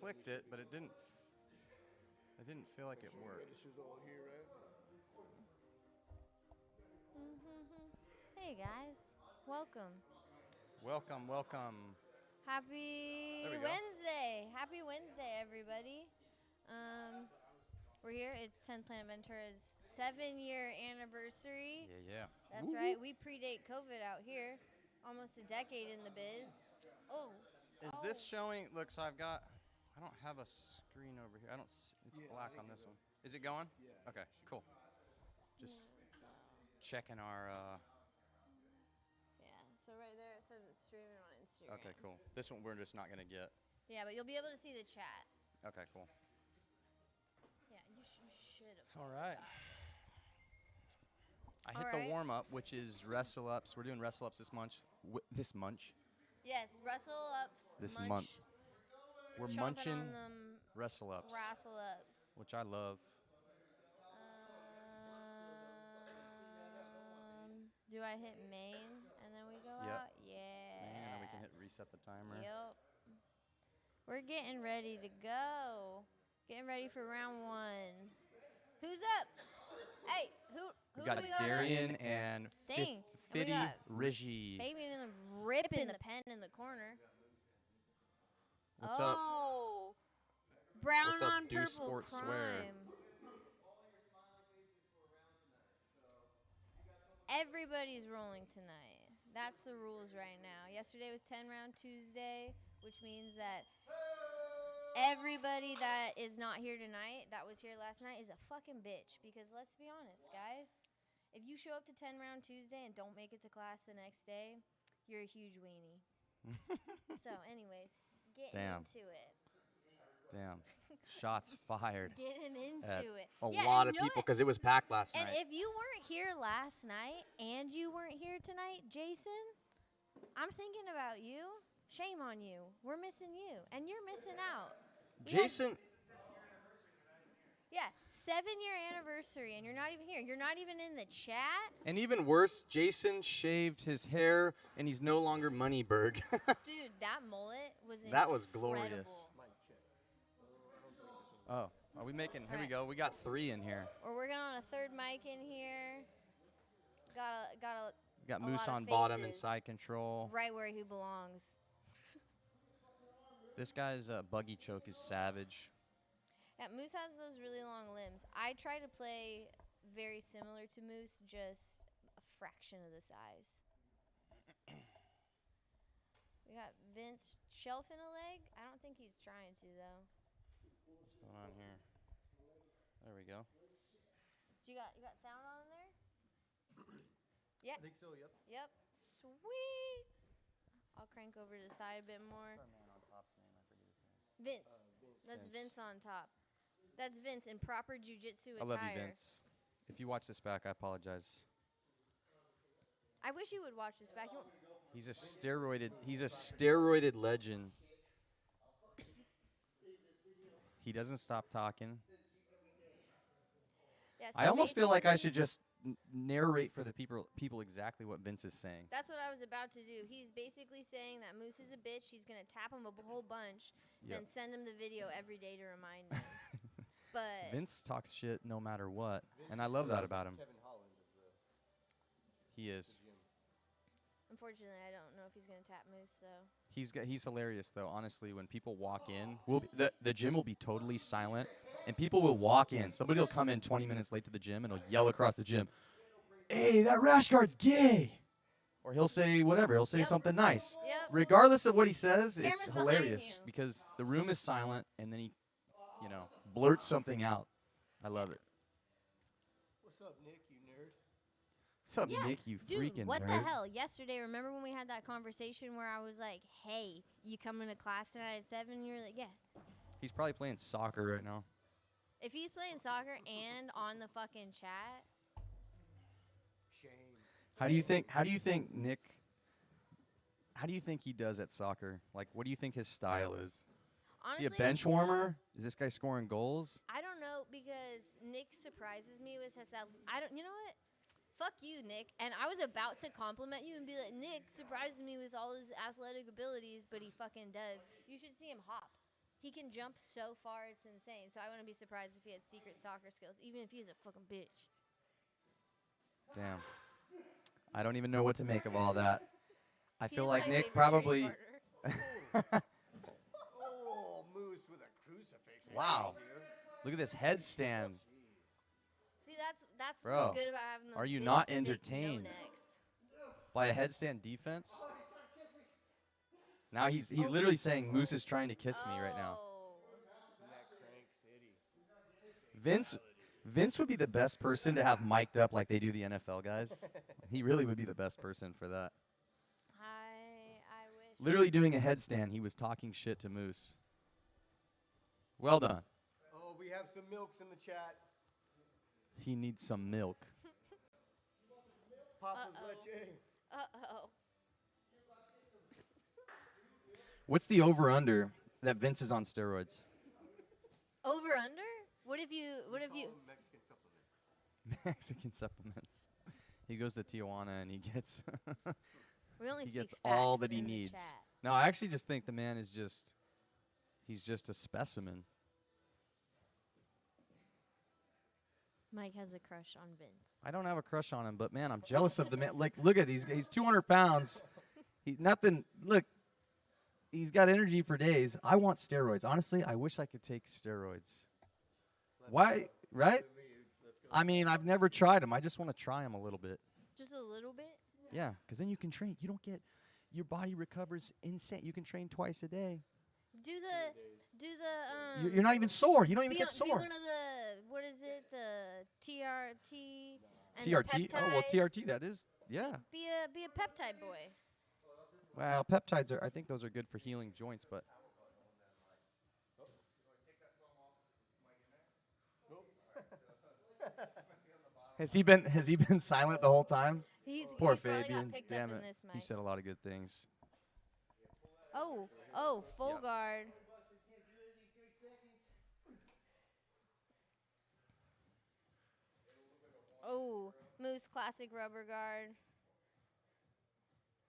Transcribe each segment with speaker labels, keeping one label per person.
Speaker 1: clicked it, but it didn't. It didn't feel like it worked.
Speaker 2: Registers all here, right?
Speaker 3: Hey guys, welcome.
Speaker 1: Welcome.
Speaker 3: Happy
Speaker 1: There we go.
Speaker 3: Wednesday. Happy Wednesday, everybody. We're here. It's 10th Planet Ventura's 7-year anniversary.
Speaker 1: Yeah.
Speaker 3: That's
Speaker 1: Woo-hoo.
Speaker 3: right. We predate COVID out here. Almost a decade in the biz. Oh.
Speaker 1: Is this showing? Look, so I don't have a screen over here. It's
Speaker 2: Yeah,
Speaker 1: black
Speaker 2: I
Speaker 1: on
Speaker 2: think
Speaker 1: this
Speaker 2: it
Speaker 1: one. Is it going?
Speaker 2: Yeah.
Speaker 1: Okay, cool. Just checking our.
Speaker 3: Yeah, so right there it says it's streaming on Instagram.
Speaker 1: Okay, cool. This one we're just not gonna get.
Speaker 3: Yeah, but you'll be able to see the chat.
Speaker 1: Okay, cool.
Speaker 3: Yeah, you should have.
Speaker 1: All right. I hit
Speaker 3: All
Speaker 1: the
Speaker 3: right.
Speaker 1: warm up, which is wrestle ups. We're doing wrestle ups this month.
Speaker 3: Yes, wrestle ups.
Speaker 1: This
Speaker 3: munch,
Speaker 1: month. We're
Speaker 3: chomping
Speaker 1: munching
Speaker 3: on them
Speaker 1: wrestle ups,
Speaker 3: wrestle ups.
Speaker 1: which I love.
Speaker 3: Do I hit main and then we go
Speaker 1: Yep.
Speaker 3: out? Yeah.
Speaker 1: And then we can hit reset the timer.
Speaker 3: Yep. We're getting ready to go. Getting ready for round 1. Who's up? Hey, who
Speaker 1: We
Speaker 3: do
Speaker 1: got
Speaker 3: we got
Speaker 1: Darian and
Speaker 3: Dang. And we
Speaker 1: Fitty
Speaker 3: got
Speaker 1: Rigi.
Speaker 3: Fabian in the ripping the pen in the corner.
Speaker 1: What's up?
Speaker 3: Oh. Brown
Speaker 1: What's up,
Speaker 3: on
Speaker 1: Do
Speaker 3: purple
Speaker 1: Sport
Speaker 3: crime.
Speaker 1: Swear?
Speaker 3: Everybody's rolling tonight. That's the rules right now. Yesterday was 10-round Tuesday, which means that everybody that is not here tonight, that was here last night, is a fucking bitch. Because let's be honest, guys. If you show up to 10-round Tuesday and don't make it to class the next day, you're a huge weenie. So, anyways, getting into it.
Speaker 1: Damn. Shots fired.
Speaker 3: Getting into
Speaker 1: At
Speaker 3: it.
Speaker 1: A
Speaker 3: Yeah,
Speaker 1: lot
Speaker 3: and
Speaker 1: of
Speaker 3: you know
Speaker 1: people
Speaker 3: what?
Speaker 1: because it was packed last
Speaker 3: And
Speaker 1: night.
Speaker 3: if you weren't here last night and you weren't here tonight, Jason, I'm thinking about you. Shame on you. We're missing you. And you're missing out.
Speaker 1: Jason,
Speaker 3: Yeah, 7-year anniversary, and you're not even here. You're not even in the chat.
Speaker 1: and even worse, Jason shaved his hair and he's no longer Moneyberg.
Speaker 3: Dude, that mullet was
Speaker 1: That was
Speaker 3: incredible.
Speaker 1: glorious. Oh, are we making? Here we go. We got 3 in here.
Speaker 3: We're working on a third mic in here. Got
Speaker 1: Got
Speaker 3: a
Speaker 1: Moose
Speaker 3: lot of
Speaker 1: on bottom and
Speaker 3: faces.
Speaker 1: side control.
Speaker 3: right where he belongs.
Speaker 1: This guy's buggy choke is savage.
Speaker 3: Yeah, Moose has those really long limbs. I try to play very similar to Moose, just a fraction of the size. We got Vince shelving a leg. I don't think he's trying to, though.
Speaker 1: What's going on here? There we go.
Speaker 3: You got sound on there? Yeah.
Speaker 2: I think so, yep.
Speaker 3: Yep. Sweet. I'll crank over to the side a bit more. Vince. That's Vince on top. That's Vince in proper jiu-jitsu attire.
Speaker 1: I love you, Vince. If you watch this back, I apologize.
Speaker 3: I wish you would watch this back.
Speaker 1: He's a steroided legend. He doesn't stop talking.
Speaker 3: Yeah, so
Speaker 1: I almost feel like I should just narrate for the people exactly what Vince is saying.
Speaker 3: That's what I was about to do. He's basically saying that Moose is a bitch. He's going to tap him a whole bunch, then send him the video every day to remind him. But
Speaker 1: Vince talks shit no matter what, and I love that about him.
Speaker 2: Kevin Holland of the
Speaker 1: He is.
Speaker 2: gym.
Speaker 3: unfortunately, I don't know if he's going to tap Moose, though.
Speaker 1: He's hilarious though. Honestly, when people walk in, the gym will be totally silent, and people will walk in. Somebody will come in 20 minutes late to the gym and he'll yell across the gym, "Hey, that rash guard's gay!" Or he'll say whatever. He'll say
Speaker 3: Yep.
Speaker 1: something nice.
Speaker 3: Yep.
Speaker 1: Regardless of what he says,
Speaker 3: Camera's
Speaker 1: it's
Speaker 3: behind
Speaker 1: hilarious
Speaker 3: you.
Speaker 1: because the room is silent, and then he, blurts something out. I love it.
Speaker 2: What's up, Nick, you nerd?
Speaker 1: What's up,
Speaker 3: Yeah,
Speaker 1: Nick? You
Speaker 3: Dude,
Speaker 1: freaking
Speaker 3: what
Speaker 1: nerd.
Speaker 3: the hell? Yesterday, remember when we had that conversation where I was like, hey, you coming to class tonight at 7? And you were like, yeah.
Speaker 1: He's probably playing soccer right now.
Speaker 3: If he's playing soccer and on the fucking chat,
Speaker 2: Shame.
Speaker 1: How do you think Nick? How do you think he does at soccer? Like, what do you think his style is? Is he
Speaker 3: honestly,
Speaker 1: a bench warmer? Is this guy scoring goals?
Speaker 3: I don't know because Nick surprises me with his. You know what? Fuck you, Nick. And I was about to compliment you and be like, Nick surprises me with all his athletic abilities, but he fucking does. You should see him hop. He can jump so far, it's insane. So I wouldn't be surprised if he had secret soccer skills, even if he's a fucking bitch.
Speaker 1: Damn. I don't even know what to make of all that. I
Speaker 3: He's
Speaker 1: feel
Speaker 3: my
Speaker 1: like Nick
Speaker 3: favorite
Speaker 1: probably.
Speaker 3: trade partner.
Speaker 2: Oh, Moose with a crucifix.
Speaker 1: Wow.
Speaker 2: Dude.
Speaker 1: Look at this headstand.
Speaker 3: See, that's
Speaker 1: Bro,
Speaker 3: what's good about having those
Speaker 1: are you
Speaker 3: big,
Speaker 1: not
Speaker 3: thick
Speaker 1: entertained?
Speaker 3: no-necks.
Speaker 1: By a headstand defense? Now he's literally saying Moose is trying to kiss me right now.
Speaker 3: Oh.
Speaker 2: Neck crank city.
Speaker 1: Vince would be the best person to have mic'd up like they do the NFL guys. He really would be the best person for that.
Speaker 3: I wish.
Speaker 1: Literally doing a headstand, he was talking shit to Moose. Well done.
Speaker 2: Oh, we have some milks in the chat.
Speaker 1: He needs some milk.
Speaker 2: Papa's
Speaker 3: Uh-oh.
Speaker 2: leche.
Speaker 3: Uh-oh.
Speaker 1: What's the over-under that Vince is on steroids?
Speaker 3: Over under? What if you
Speaker 2: Call them Mexican supplements.
Speaker 1: Mexican supplements. He goes to Tijuana and he gets
Speaker 3: we only
Speaker 1: he
Speaker 3: speak
Speaker 1: gets all
Speaker 3: facts
Speaker 1: that he
Speaker 3: in the
Speaker 1: needs.
Speaker 3: chat.
Speaker 1: No, I actually just think the man is he's just a specimen.
Speaker 3: Mike has a crush on Vince.
Speaker 1: I don't have a crush on him, but man, I'm jealous of the man. Like, look at he's 200 pounds. Look, he's got energy for days. I want steroids. Honestly, I wish I could take steroids. Why? Right? I mean, I've never tried them. I just want to try them a little bit.
Speaker 3: Just a little bit?
Speaker 1: Yeah, because then you can train. You don't get your body recovers insane. You can train twice a day. You're not even sore. You don't even get
Speaker 3: Be
Speaker 1: sore.
Speaker 3: one of the, what is it, the TRT and the
Speaker 1: TRT. Oh well,
Speaker 3: peptide.
Speaker 1: TRT. That is. Yeah.
Speaker 3: Be a peptide boy.
Speaker 1: Well, peptides are. I think those are good for healing joints, but. Has he been silent the whole time? Poor
Speaker 3: He's probably got
Speaker 1: Fabian.
Speaker 3: picked
Speaker 1: Damn
Speaker 3: up
Speaker 1: it.
Speaker 3: in this
Speaker 1: He
Speaker 3: mic.
Speaker 1: said a lot of good things.
Speaker 3: Oh, full
Speaker 1: Yep.
Speaker 3: guard. Oh, Moose classic rubber guard.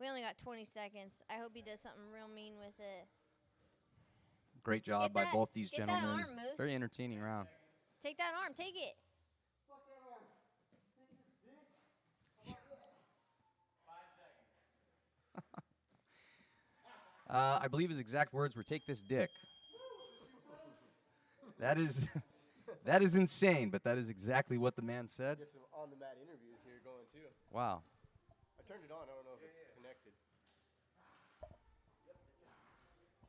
Speaker 3: We only got 20 seconds. I hope he does something real mean with it.
Speaker 1: Great job
Speaker 3: Get
Speaker 1: by
Speaker 3: that-
Speaker 1: both these
Speaker 3: get that
Speaker 1: gentlemen.
Speaker 3: arm, Moose.
Speaker 1: Very entertaining round.
Speaker 3: Take that arm. Take it.
Speaker 1: I believe his exact words were "take this dick." That is insane, but that is exactly what the man said.
Speaker 2: Get some on-the-mat interviews here going, too.
Speaker 1: Wow.
Speaker 2: I turned it on. I don't know if it's connected.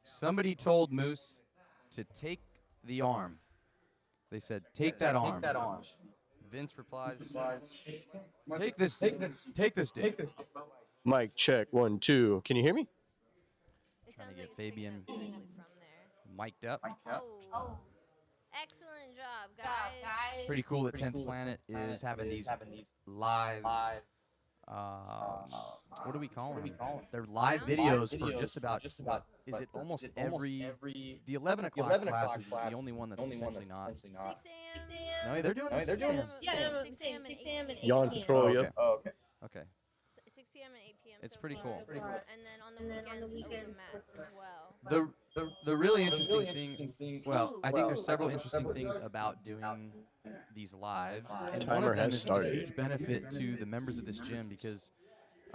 Speaker 1: Somebody told Moose to take the arm. They said, "Take that arm." Vince replies, "Take this dick."
Speaker 2: Mic check 1 2. Can you hear me?
Speaker 3: It
Speaker 1: Trying to
Speaker 3: sounds
Speaker 1: get
Speaker 3: like it's picking
Speaker 1: Fabian
Speaker 3: up directly from there.
Speaker 1: mic'd up.
Speaker 3: Oh. Excellent job, guys.
Speaker 1: Pretty cool that 10th Planet is having these live. What do we call them? They're live videos for just about what is it? Almost every. The 11 o'clock class is the only one that's potentially not.
Speaker 3: 6 a.m.
Speaker 1: No, they're doing this.
Speaker 3: Yeah,
Speaker 1: 6 a.m.
Speaker 3: 6 a.m. and 8 p.m.
Speaker 2: Y'all in control,
Speaker 1: Oh,
Speaker 2: yep.
Speaker 1: okay. Okay.
Speaker 3: 6 p.m. and 8 p.m.
Speaker 1: It's
Speaker 3: so
Speaker 1: pretty
Speaker 3: far.
Speaker 1: cool.
Speaker 3: And then on the weekends, open mats as well.
Speaker 1: The really interesting thing. Well, I think there's several interesting things about doing these lives, and one
Speaker 2: Timer
Speaker 1: of them
Speaker 2: has
Speaker 1: is
Speaker 2: started.
Speaker 1: a huge benefit to the members of this gym because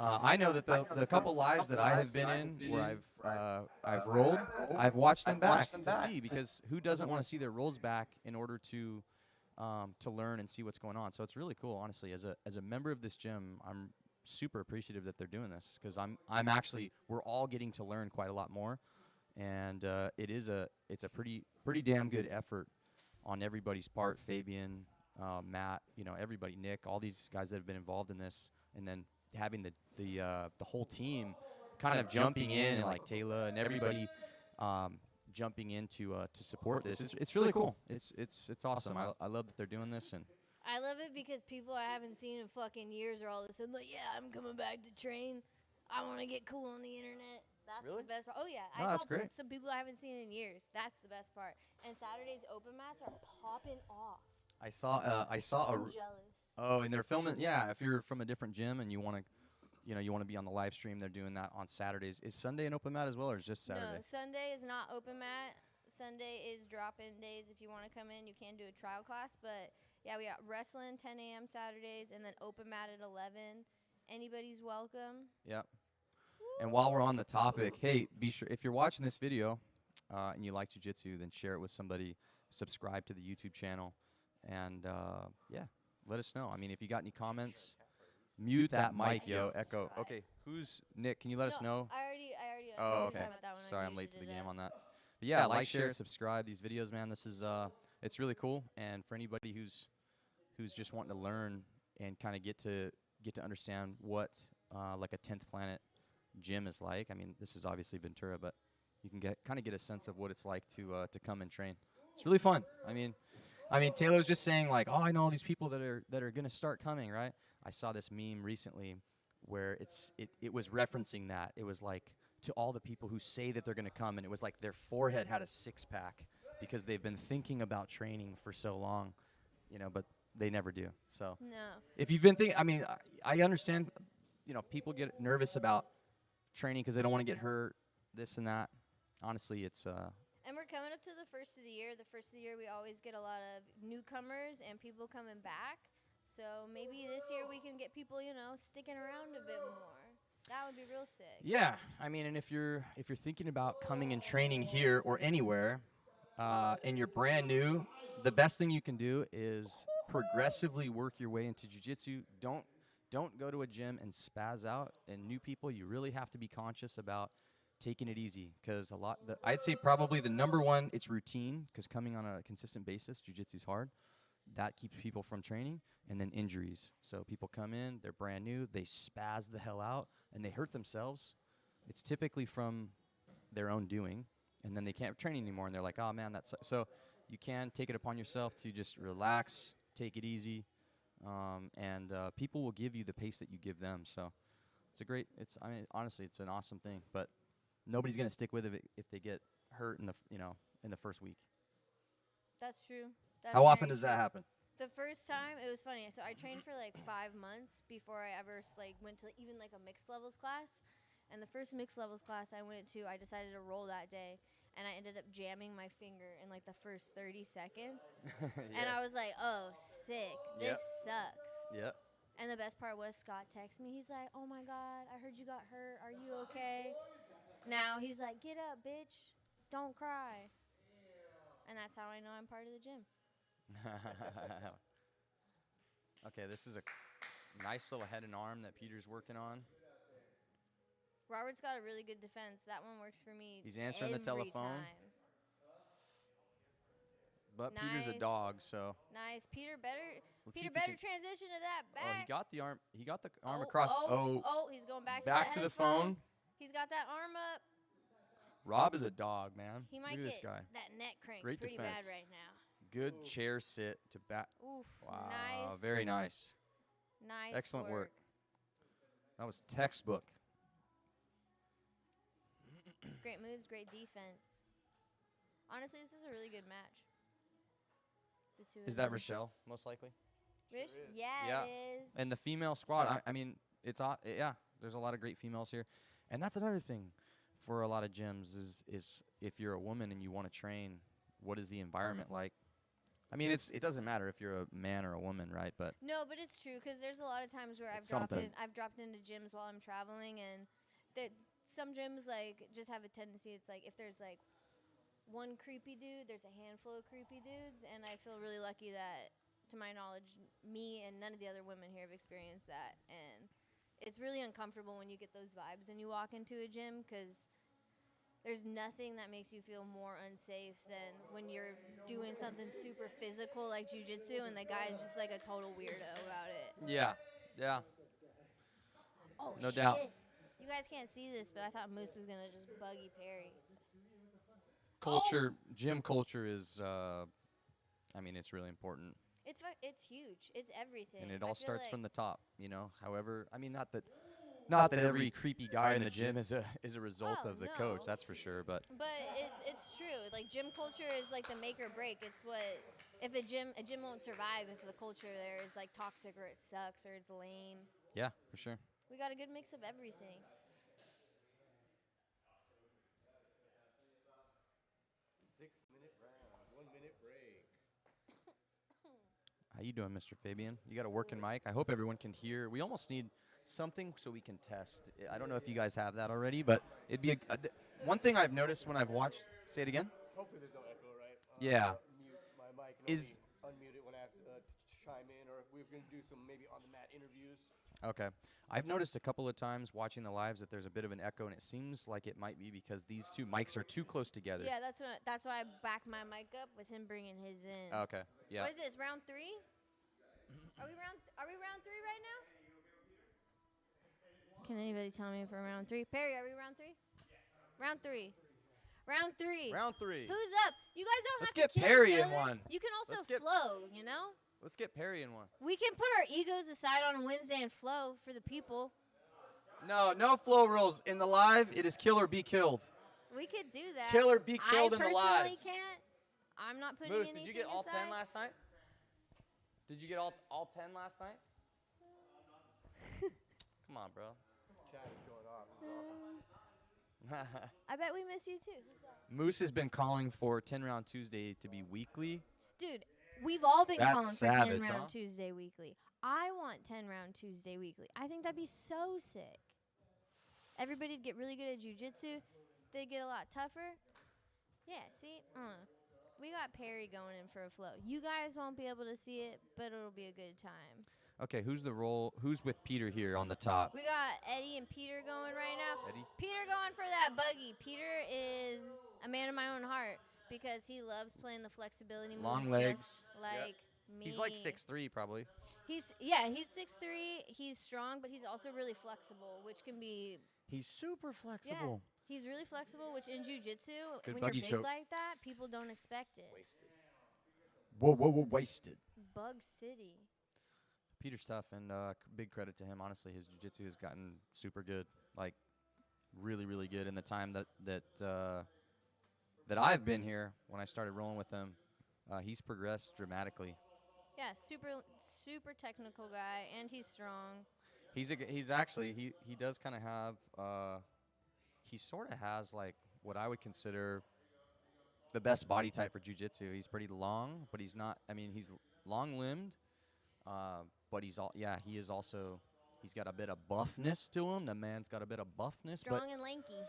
Speaker 1: I know that the couple lives that I have been in where I've rolled, I've watched them back to see because who doesn't want to see their rolls back in order to learn and see what's going on. So it's really cool, honestly. As a member of this gym, I'm super appreciative that they're doing this because we're all getting to learn quite a lot more, and it's a pretty damn good effort on everybody's part. Fabian, Matt, everybody, Nick, all these guys that have been involved in this, and then having the whole team kind of jumping in, and like Taylor and everybody jumping in to support this. It's really cool. It's awesome. I love that they're doing this, and
Speaker 3: I love it because people I haven't seen in fucking years are all of a sudden like, yeah, I'm coming back to train. I want to get cool on the internet. That's
Speaker 1: Really?
Speaker 3: the best part. Oh, yeah.
Speaker 1: No,
Speaker 3: I
Speaker 1: that's
Speaker 3: saw
Speaker 1: great.
Speaker 3: some people I haven't seen in years. That's the best part. And Saturday's open mats are popping off.
Speaker 1: I saw
Speaker 3: I'm jealous.
Speaker 1: Oh, and they're filming. Yeah, if you're from a different gym and you want to be on the live stream, they're doing that on Saturdays. Is Sunday an open mat as well, or is just Saturday?
Speaker 3: No, Sunday is not open mat. Sunday is drop-in days. If you want to come in, you can do a trial class. But, yeah, we got wrestling 10 a.m. Saturdays and then open mat at 11. Anybody's welcome.
Speaker 1: Yep. And while we're on the topic, hey, be sure if you're watching this video and you like jiu-jitsu, then share it with somebody. Subscribe to the YouTube channel, and yeah, let us know. I mean, if you got any comments, mute that mic, yo. Echo. Okay, who's Nick? Can you let us know?
Speaker 3: I already
Speaker 1: Oh,
Speaker 3: was
Speaker 1: okay.
Speaker 3: talking about that one. I
Speaker 1: Sorry, I'm late
Speaker 3: muted
Speaker 1: to the
Speaker 3: it
Speaker 1: game
Speaker 3: up.
Speaker 1: on that. But yeah, like, share, subscribe these videos, man. This is it's really cool. And for anybody who's just wanting to learn and kind of get to understand what like a 10th Planet gym is like. I mean, this is obviously Ventura, but you can kind of get a sense of what it's like to come and train. It's really fun. I mean, Taylor's just saying like, oh, I know all these people that are gonna start coming, right? I saw this meme recently where it was referencing that. It was like to all the people who say that they're gonna come, and it was like their forehead had a six-pack because they've been thinking about training for so long, but they never do. So
Speaker 3: No.
Speaker 1: if you've been thinking, I mean, I understand, people get nervous about training because they don't want to get hurt, this and that. Honestly, it's
Speaker 3: And we're coming up to the first of the year. The first of the year, we always get a lot of newcomers and people coming back. So maybe this year we can get people, sticking around a bit more. That would be real sick.
Speaker 1: yeah. I mean, and if you're thinking about coming and training here or anywhere, and you're brand new, the best thing you can do is progressively work your way into jiu-jitsu. Don't go to a gym and spaz out. And new people, you really have to be conscious about taking it easy, because I'd say probably the number one, it's routine, because coming on a consistent basis, jiu-jitsu's hard. That keeps people from training, and then injuries. So people come in, they're brand new, they spaz the hell out, and they hurt themselves. It's typically from their own doing, and then they can't train anymore, and they're like, oh man, that's so. You can take it upon yourself to just relax, take it easy, and people will give you the pace that you give them. So honestly, it's an awesome thing, but nobody's gonna stick with it if they get hurt in the first week.
Speaker 3: That's true. That's
Speaker 1: How often
Speaker 3: very
Speaker 1: does that
Speaker 3: true.
Speaker 1: happen?
Speaker 3: The first time, it was funny. So I trained for like 5 months before I ever went to even like a mixed levels class. And the first mixed levels class I went to, I decided to roll that day. And I ended up jamming my finger in like the first 30 seconds. And I was like, oh, sick. This sucks.
Speaker 1: Yep.
Speaker 3: And the best part was Scott texted me. He's like, oh my God, I heard you got hurt. Are you okay? Now he's like, get up, bitch. Don't cry. And that's how I know I'm part of the gym.
Speaker 1: Okay, this is a nice little head and arm that Peter's working on.
Speaker 3: Robert's got a really good defense. That one works for me.
Speaker 1: He's answering the
Speaker 3: every
Speaker 1: telephone.
Speaker 3: time.
Speaker 1: But Peter's a
Speaker 3: Nice.
Speaker 1: dog, so
Speaker 3: Nice. Peter better
Speaker 1: let's see if he can-
Speaker 3: transition to that back.
Speaker 1: Oh, he got the arm. He got the arm across.
Speaker 3: He's going back
Speaker 1: to the phone.
Speaker 3: He's got that arm up.
Speaker 1: Rob is a dog, man.
Speaker 3: He might
Speaker 1: Look at
Speaker 3: get
Speaker 1: this guy.
Speaker 3: that neck crank
Speaker 1: Great
Speaker 3: pretty
Speaker 1: defense.
Speaker 3: bad right now.
Speaker 1: Good chair sit to back.
Speaker 3: Oof.
Speaker 1: Wow,
Speaker 3: Nice.
Speaker 1: very nice.
Speaker 3: Nice.
Speaker 1: Excellent work. That was textbook.
Speaker 3: Great moves, great defense. Honestly, this is a really good match. The two
Speaker 1: Is
Speaker 3: of
Speaker 1: that
Speaker 3: them.
Speaker 1: Rochelle, most likely?
Speaker 3: Rish? Yeah,
Speaker 1: Yeah.
Speaker 3: it is.
Speaker 1: And the female squad, I mean, yeah, there's a lot of great females here. And that's another thing for a lot of gyms is if you're a woman and you want to train, what is the environment like? I mean, it doesn't matter if you're a man or a woman, right? But
Speaker 3: No, but it's true because there's a lot of times where I've
Speaker 1: It's
Speaker 3: dropped
Speaker 1: something.
Speaker 3: I've dropped into gyms while I'm traveling, and some gyms just have a tendency. It's like if there's one creepy dude, there's a handful of creepy dudes, and I feel really lucky that, to my knowledge, me and none of the other women here have experienced that, and it's really uncomfortable when you get those vibes and you walk into a gym because there's nothing that makes you feel more unsafe than when you're doing something super physical like jiu-jitsu and the guy's just like a total weirdo about it.
Speaker 1: yeah.
Speaker 3: Oh,
Speaker 1: No doubt.
Speaker 3: shit. You guys can't see this, but I thought Moose was going to just buggy Perry.
Speaker 1: Gym culture is, it's really important.
Speaker 3: It's huge. It's everything.
Speaker 1: And it
Speaker 3: I
Speaker 1: all
Speaker 3: feel
Speaker 1: starts
Speaker 3: like-
Speaker 1: from the top, However, not that every creepy guy in the gym is a result
Speaker 3: Oh,
Speaker 1: of the
Speaker 3: no.
Speaker 1: coach, that's for sure, but
Speaker 3: But it's true. Like, gym culture is like the make or break. It's what, if a gym won't survive if the culture there is like toxic or it sucks or it's lame.
Speaker 1: yeah, for sure.
Speaker 3: We got a good mix of everything.
Speaker 2: 6 minutes. rounds. 1 minute break.
Speaker 1: How you doing, Mr. Fabian? You got a working mic? I hope everyone can hear. We almost need something so we can test. I don't know if you guys have that already, but it'd be one thing I've noticed when I've watched. Say it again.
Speaker 2: Hopefully there's no echo, right?
Speaker 1: Yeah.
Speaker 2: Mute my mic and
Speaker 1: Is-
Speaker 2: only unmute it when I have to chime in, or we're going to do some maybe on the mat interviews.
Speaker 1: Okay. I've noticed a couple of times watching the lives that there's a bit of an echo, and it seems like it might be because these two mics are too close together.
Speaker 3: Yeah, that's why I backed my mic up with him bringing his in.
Speaker 1: Okay. Yeah.
Speaker 3: What is this? Round 3? Are we round 3 right now? Can anybody tell me if we're round 3? Perry, are we round 3? Round 3. Round 3.
Speaker 1: Round 3.
Speaker 3: Who's up? You guys don't
Speaker 1: Let's
Speaker 3: have
Speaker 1: get
Speaker 3: to kill
Speaker 1: Perry
Speaker 3: each
Speaker 1: in
Speaker 3: other.
Speaker 1: one.
Speaker 3: You can also
Speaker 1: Let's get-
Speaker 3: flow, you know?
Speaker 1: Let's get Perry in one.
Speaker 3: We can put our egos aside on a Wednesday and flow for the people.
Speaker 1: No flow rules. In the live, it is kill or be killed.
Speaker 3: We could do that.
Speaker 1: Kill or be killed
Speaker 3: I
Speaker 1: in the
Speaker 3: personally
Speaker 1: lives.
Speaker 3: can't. I'm not putting
Speaker 1: Moose,
Speaker 3: anything
Speaker 1: did you get all 10
Speaker 3: aside.
Speaker 1: last night? Did you get all 10 last night? Come on, bro.
Speaker 2: Chat is going off. This is awesome.
Speaker 3: I bet we miss you too. Who's up?
Speaker 1: Moose has been calling for 10 Round Tuesday to be weekly.
Speaker 3: Dude, we've all been
Speaker 1: That's
Speaker 3: calling for
Speaker 1: savage,
Speaker 3: 10 round
Speaker 1: huh?
Speaker 3: Tuesday weekly. I want 10 round Tuesday weekly. I think that'd be so sick. Everybody'd get really good at jiu-jitsu. They'd get a lot tougher. Yeah, see? We got Perry going in for a flow. You guys won't be able to see it, but it'll be a good time.
Speaker 1: Okay, who's with Peter here on the top?
Speaker 3: We got Eddie and Peter going right now.
Speaker 1: Eddie?
Speaker 3: Peter going for that buggy. Peter is a man of my own heart because he loves playing the flexibility moves.
Speaker 1: Long
Speaker 3: just
Speaker 1: legs.
Speaker 3: like me.
Speaker 1: He's like 6'3", probably.
Speaker 3: He's 6'3". He's strong, but he's also really flexible, which can be
Speaker 1: He's super flexible.
Speaker 3: he's really flexible, which in jiu-jitsu,
Speaker 1: Good
Speaker 3: when
Speaker 1: buggy
Speaker 3: you're big
Speaker 1: choke.
Speaker 3: like that, people don't expect it.
Speaker 1: Whoa, wasted.
Speaker 3: Bug City.
Speaker 1: Peter's tough, and big credit to him. Honestly, his jiu-jitsu has gotten super good, like really, really good. In the time that I've been here, when I started rolling with him, he's progressed dramatically.
Speaker 3: Yeah, super technical guy, and he's strong.
Speaker 1: He's actually he does kind of have he sort of has like what I would consider the best body type for jiu-jitsu. He's pretty long, but he's not. I mean, he's long-limbed, but he's got a bit of buffness to him. The man's got a bit of buffness,
Speaker 3: Strong and lanky.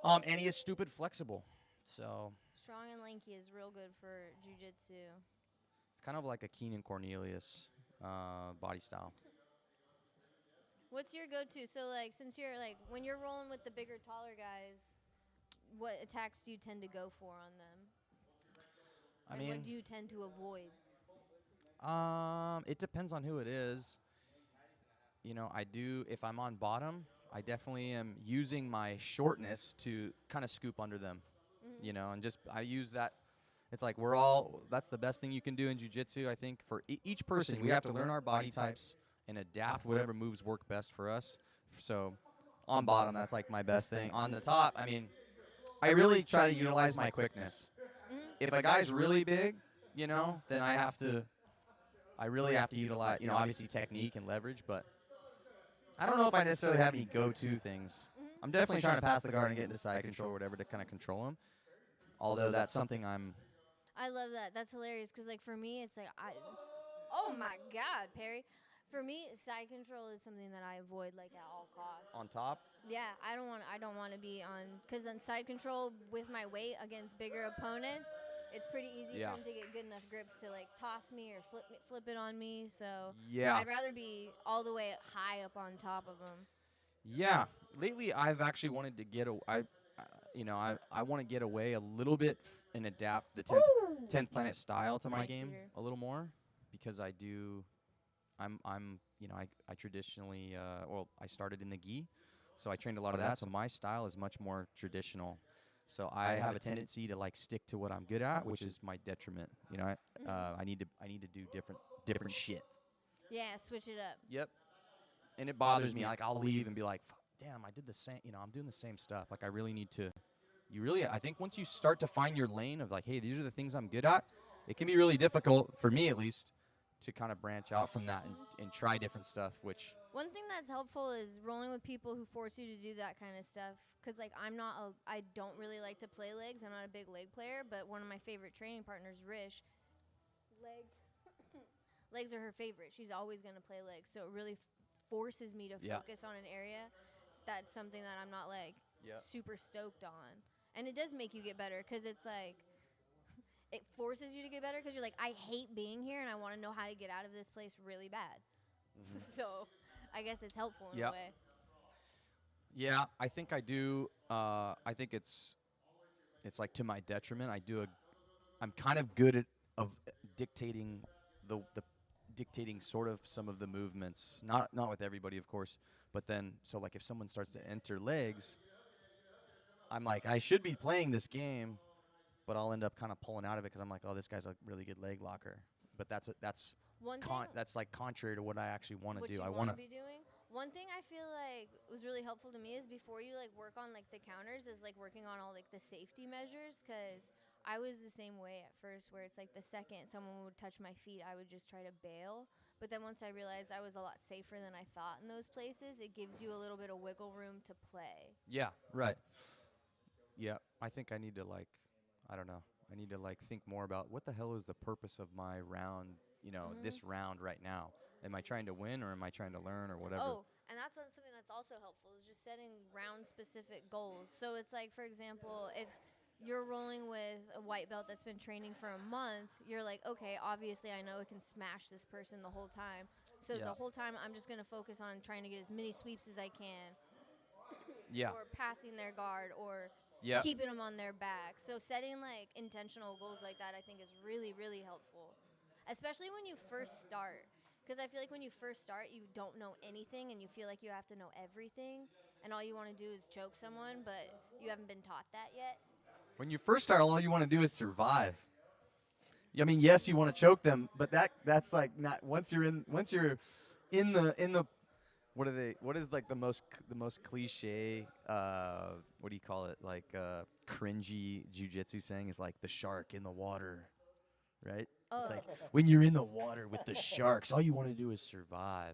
Speaker 1: and he is stupid flexible. So
Speaker 3: Strong and lanky is real good for jiu-jitsu.
Speaker 1: it's kind of like a Keenan Cornelius body style.
Speaker 3: What's your go-to? So, like, since you're, like, when you're rolling with the bigger, taller guys, what attacks do you tend to go for on them?
Speaker 1: I
Speaker 3: And
Speaker 1: mean,
Speaker 3: what do you tend to avoid?
Speaker 1: it depends on who it is. You know, if I'm on bottom, I definitely am using my shortness to kind of scoop under them.
Speaker 3: Mm-hmm.
Speaker 1: You know, and I use that. It's like that's the best thing you can do in jiu-jitsu. I think for each person, we have to learn our body types and adapt whatever moves work best for us. So on bottom, that's like my best thing. On the top, I mean, I really try to utilize my quickness.
Speaker 3: Mm-hmm.
Speaker 1: If a guy's really big, you know, then I really have to utilize, you know, obviously technique and leverage, but I don't know if I necessarily have any go-to things.
Speaker 3: Mm-hmm.
Speaker 1: I'm definitely trying to pass the guard and get into side control or whatever to kind of control him. Although that's something
Speaker 3: I love that. That's hilarious because, like, for me, it's like, oh, my God, Perry. For me, side control is something that I avoid, like, at all costs.
Speaker 1: on top.
Speaker 3: Yeah, I don't want to be on, because on side control with my weight against bigger opponents, it's pretty easy
Speaker 1: Yeah.
Speaker 3: for them to get good enough grips to, like, toss me or flip it on me. So
Speaker 1: Yeah.
Speaker 3: I'd rather be all the way high up on top of them.
Speaker 1: Yeah. Lately, I've actually wanted to I want to get away a little bit and adapt the 10th planet style to my
Speaker 3: Nice,
Speaker 1: game
Speaker 3: Peter.
Speaker 1: a little more because I traditionally I started in the gi, so I trained a lot of that. So my style is much more traditional. So I have a tendency to like stick to what I'm good at, which is my detriment. You know, I need to do different shit.
Speaker 3: Yeah, switch it up.
Speaker 1: Yep. And it bothers me. Like I'll leave and be like, damn, I did the same. You know, I'm doing the same stuff. Like I really need to. I think once you start to find your lane of like, hey, these are the things I'm good at, it can be really difficult for me at least to kind of branch out from that and try different stuff, which
Speaker 3: One thing that's helpful is rolling with people who force you to do that kind of stuff. Cause like I don't really like to play legs. I'm not a big leg player, but one of my favorite training partners, Rish, legs, legs are her favorite. She's always gonna play legs, so it really forces me to focus on an area. That's something that I'm not like super stoked on, and it does make you get better. Cause it's like it forces you to get better. Cause you're like, I hate being here, and I want to know how to get out of this place really bad. So I guess it's helpful in a way.
Speaker 1: Yeah, I think I do. I think it's like to my detriment. I'm kind of good at dictating the dictating sort of some of the movements. Not with everybody, of course, but then so like if someone starts to enter legs, I'm like I should be playing this game, but I'll end up kind of pulling out of it because I'm like, oh, this guy's a really good leg locker. But that's like contrary to what I actually want to do. I want to
Speaker 3: be doing. One thing I feel like was really helpful to me is before you like work on like the counters is like working on all like the safety measures, because I was the same way at first where it's like the second someone would touch my feet, I would just try to bail. But then once I realized I was a lot safer than I thought in those places, it gives you a little bit of wiggle room to play.
Speaker 1: Yeah, right. Yeah, I think I need to like, I don't know. I need to like think more about what the hell is the purpose of my round, this round right now. Am I trying to win or am I trying to learn or whatever?
Speaker 3: Oh, and that's something that's also helpful is just setting round-specific goals. So it's like, for example, if you're rolling with a white belt that's been training for a month, you're like, okay, obviously I know it can smash this person the whole time. So the whole time I'm just going to focus on trying to get as many sweeps as I can.
Speaker 1: Yeah.
Speaker 3: Or passing their guard or keeping them on their back. So setting like intentional goals like that I think is really, really helpful. Especially when you first start. Because I feel like when you first start, you don't know anything and you feel like you have to know everything. And all you want to do is choke someone, but you haven't been taught that yet.
Speaker 1: When you first start, all you want to do is survive. I mean, yes, you want to choke them, but that's like not once you're in the what is like the most cliche what do you call it, like cringy jiu-jitsu saying is like the shark in the water, right?
Speaker 3: Oh.
Speaker 1: It's like when you're in the water with the sharks, all you want to do is survive.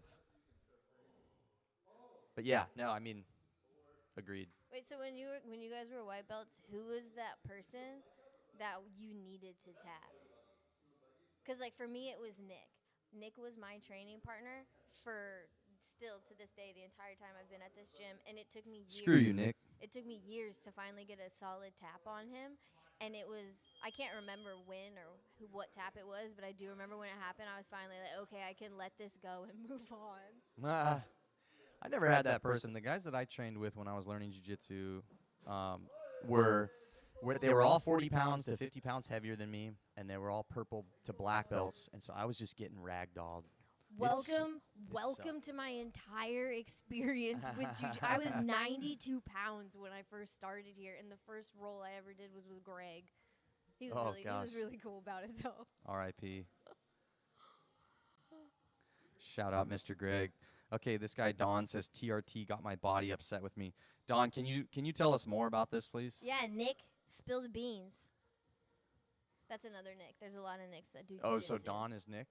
Speaker 1: But yeah, no, I mean, agreed.
Speaker 3: Wait, so when you guys were white belts, who was that person that you needed to tap? Because like for me, it was Nick. Nick was my training partner for still to this day, the entire time I've been at this gym, and it took me years.
Speaker 1: Screw you, Nick.
Speaker 3: It took me years to finally get a solid tap on him. And it was, I can't remember when or what tap it was, but I do remember when it happened, I was finally like, okay, I can let this go and move on.
Speaker 1: I never had that person. The guys that I trained with when I was learning jiu-jitsu were they were all 40 pounds to 50 pounds heavier than me, and they were all purple to black belts, and so I was just getting ragdolled.
Speaker 3: Welcome to my entire experience with jiu-jitsu. I was 92 pounds when I first started here, and the first roll I ever did was with Greg. He was really cool about it, though.
Speaker 1: R.I.P. Shout out, Mr. Greg. Okay, this guy Don says TRT got my body upset with me. Don, can you tell us more about this, please?
Speaker 3: Yeah, Nick, spill the beans. That's another Nick. There's a lot of Nicks that do
Speaker 1: Oh,
Speaker 3: jiu-jitsu.
Speaker 1: so Don is Nick?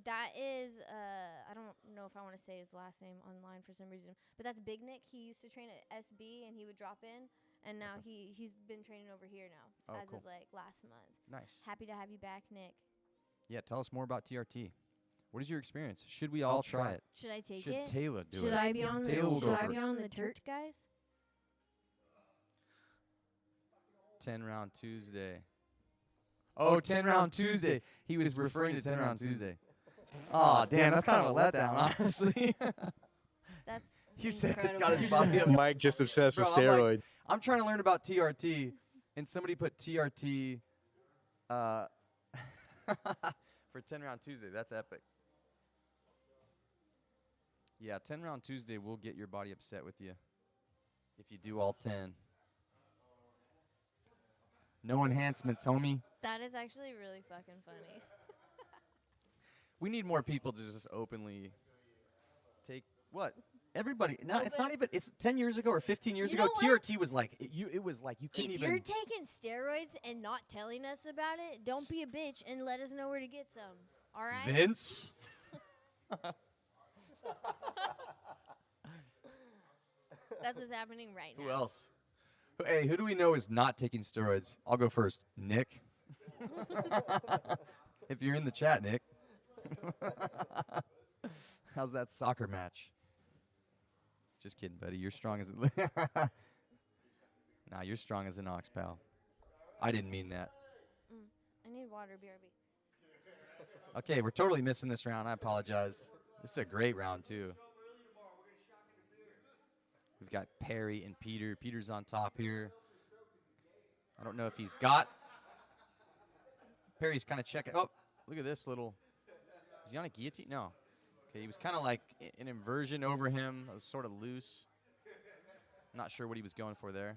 Speaker 3: That is, I don't know if I want to say his last name online for some reason, but that's Big Nick. He used to train at SB, and he would drop in, and now he's been training over here now of like last month.
Speaker 1: Nice.
Speaker 3: Happy to have you back, Nick.
Speaker 1: Yeah, tell us more about TRT. What is your experience? Should we all try it?
Speaker 3: Should I take
Speaker 1: it?
Speaker 3: it?
Speaker 1: Should Taylor do it?
Speaker 3: Should I be on the? Should I be on the Turt, guys?
Speaker 1: 10-round Tuesday. Oh, 10-round Tuesday. He was referring to 10-round Tuesday. Oh, damn, that's kind of a letdown, honestly.
Speaker 3: That's
Speaker 1: You said it's
Speaker 3: incredible.
Speaker 1: got his body up.
Speaker 2: Mike just obsessed with steroids.
Speaker 1: I'm trying to learn about TRT, and somebody put TRT for 10-round Tuesday. That's epic. Yeah, 10-round Tuesday will get your body upset with you if you do all 10. No enhancements, homie.
Speaker 3: That is actually really fucking funny.
Speaker 1: We need more people to just openly take what? Everybody. No, it's not even. It's 10 years ago or 15 years ago. TRT was like it was like you couldn't
Speaker 3: If
Speaker 1: even.
Speaker 3: you're taking steroids and not telling us about it, don't be a bitch and let us know where to get some. All right.
Speaker 1: Vince.
Speaker 3: That's what's happening right now.
Speaker 1: Who else? Hey, who do we know is not taking steroids? I'll go first. Nick. If you're in the chat, Nick. How's that soccer match? Just kidding, buddy. You're strong as Nah, you're strong as an ox, pal. I didn't mean that.
Speaker 3: I need water, BRB.
Speaker 1: Okay, we're totally missing this round. I apologize. This is a great round, too. We've got Perry and Peter. Peter's on top here. I don't know if he's got. Perry's kind of checking. Oh, look at this little. Is he on a guillotine? No. Okay, he was kind of like an inversion over him. It was sort of loose. Not sure what he was going for there.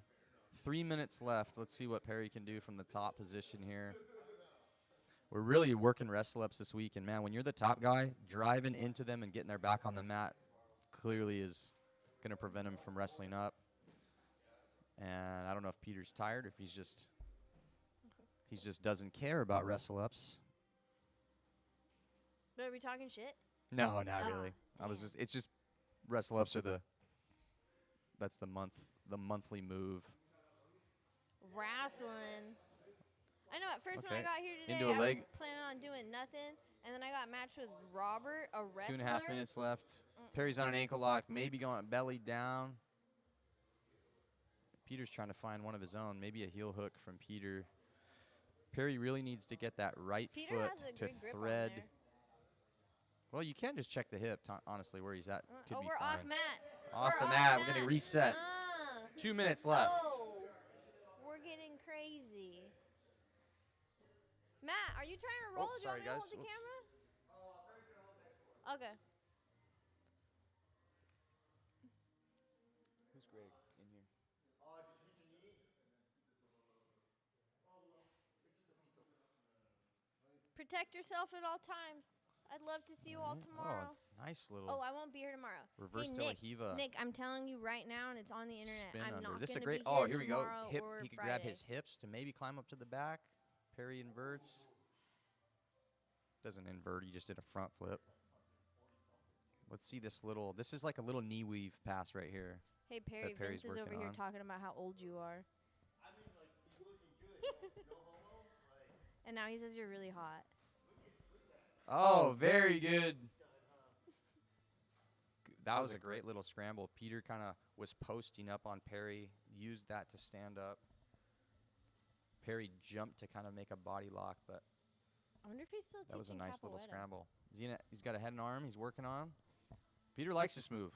Speaker 1: 3 minutes left. Let's see what Perry can do from the top position here. We're really working wrestle-ups this week, and, man, when you're the top guy, driving into them and getting their back on the mat clearly is going to prevent him from wrestling up. And I don't know if Peter's tired, or if he just doesn't care about wrestle-ups.
Speaker 3: But are we talking shit?
Speaker 1: No, not really. It's just wrestle-ups are that's the monthly move.
Speaker 3: Wrestling. I know at first when I
Speaker 1: Okay.
Speaker 3: got here today,
Speaker 1: Into a
Speaker 3: I
Speaker 1: leg.
Speaker 3: was planning on doing nothing, and then I got matched with Robert, a wrestler.
Speaker 1: 2.5 minutes left. Perry's on an ankle lock, maybe going belly down. Peter's trying to find one of his own, maybe a heel hook from Peter. Perry really needs to get that right
Speaker 3: Peter
Speaker 1: foot
Speaker 3: has a
Speaker 1: to
Speaker 3: good grip
Speaker 1: thread.
Speaker 3: on there.
Speaker 1: Well, you can just check the hip, honestly, where he's at. Could be
Speaker 3: we're
Speaker 1: fine.
Speaker 3: off mat.
Speaker 1: Off
Speaker 3: We're
Speaker 1: the mat. We're going to reset. 2 minutes left.
Speaker 3: Oh, we're getting crazy. Matt, are you trying to roll?
Speaker 1: Oh,
Speaker 3: Do you
Speaker 1: sorry,
Speaker 3: want me to
Speaker 1: guys.
Speaker 3: hold the
Speaker 1: Oops.
Speaker 3: camera? Okay.
Speaker 1: Who's Greg in here?
Speaker 3: Protect yourself at all times. I'd love to see you all tomorrow.
Speaker 1: Oh, nice little
Speaker 3: Oh, I won't be here tomorrow.
Speaker 1: reverse
Speaker 3: hey,
Speaker 1: de la
Speaker 3: Nick,
Speaker 1: Hiva.
Speaker 3: Nick, I'm telling you right now, and it's on the internet.
Speaker 1: Spin
Speaker 3: I'm
Speaker 1: under.
Speaker 3: not
Speaker 1: This is a
Speaker 3: gonna
Speaker 1: great.
Speaker 3: be
Speaker 1: Oh,
Speaker 3: here
Speaker 1: here we go.
Speaker 3: tomorrow
Speaker 1: Hip.
Speaker 3: or
Speaker 1: He could
Speaker 3: Friday.
Speaker 1: grab his hips to maybe climb up to the back. Perry inverts. Doesn't invert. He just did a front flip. Let's see this little. This is like a little knee weave pass right here.
Speaker 3: Hey Perry,
Speaker 1: that Perry's
Speaker 3: Vince is over
Speaker 1: working
Speaker 3: here
Speaker 1: on.
Speaker 3: talking about how old you are.
Speaker 2: I mean, like, he's looking good. No homo. Like,
Speaker 3: And now he says you're really hot.
Speaker 1: Oh, very good. That was a great little scramble. Peter kind of was posting up on Perry, used that to stand up. Perry jumped to kind of make a body lock, but
Speaker 3: I wonder if he's still
Speaker 1: that was a
Speaker 3: teaching
Speaker 1: nice little
Speaker 3: capoeira.
Speaker 1: scramble. He's got a head and arm he's working on. Peter likes this move.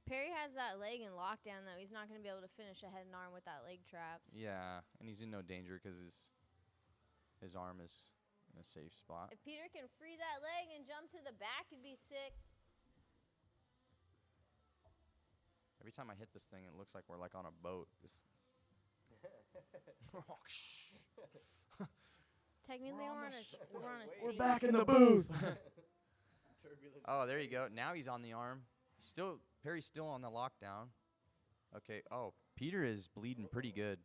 Speaker 3: Perry has that leg in lockdown, though. He's not going to be able to finish a head and arm with that leg trapped.
Speaker 1: Yeah, and he's in no danger because his arm is in a safe spot.
Speaker 3: If Peter can free that leg and jump to the back, it'd be sick.
Speaker 1: Every time I hit this thing, it looks like we're like on a boat. Just
Speaker 3: Technically, we're on a
Speaker 1: We're
Speaker 3: sea.
Speaker 1: back in the booth.
Speaker 2: turbulence.
Speaker 1: Oh, there you go. Now he's on the arm. Perry's still on the lockdown. Okay. Oh, Peter is bleeding pretty good.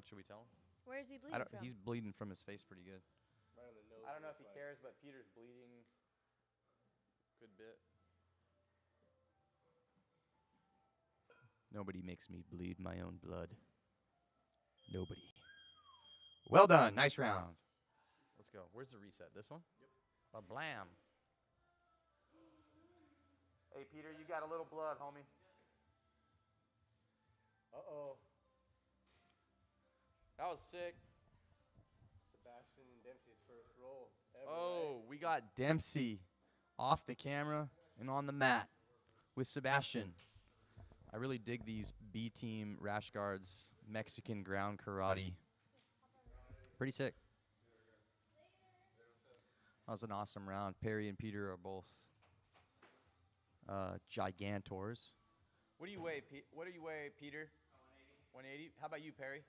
Speaker 1: Should we tell him?
Speaker 3: Where is he bleeding from?
Speaker 1: He's bleeding from his face pretty good.
Speaker 2: Right on the nose.
Speaker 1: I don't know if he
Speaker 2: like-
Speaker 1: cares, but Peter's bleeding a good bit. Nobody makes me bleed my own blood. Nobody. Well done. Nice round. Let's go. Where's the reset? This one? Yep. Blam. Hey, Peter, you got a little blood, homie.
Speaker 2: Uh-oh.
Speaker 1: That was sick.
Speaker 2: Sebastian and Dempsey's first roll ever.
Speaker 1: Oh, we got Dempsey off the camera and on the mat with Sebastian. I really dig these B-team rash guards, Mexican ground karate. Pretty sick. That was an awesome round. Perry and Peter are both gigantors. What do you weigh, Peter? 180. How about you, Perry?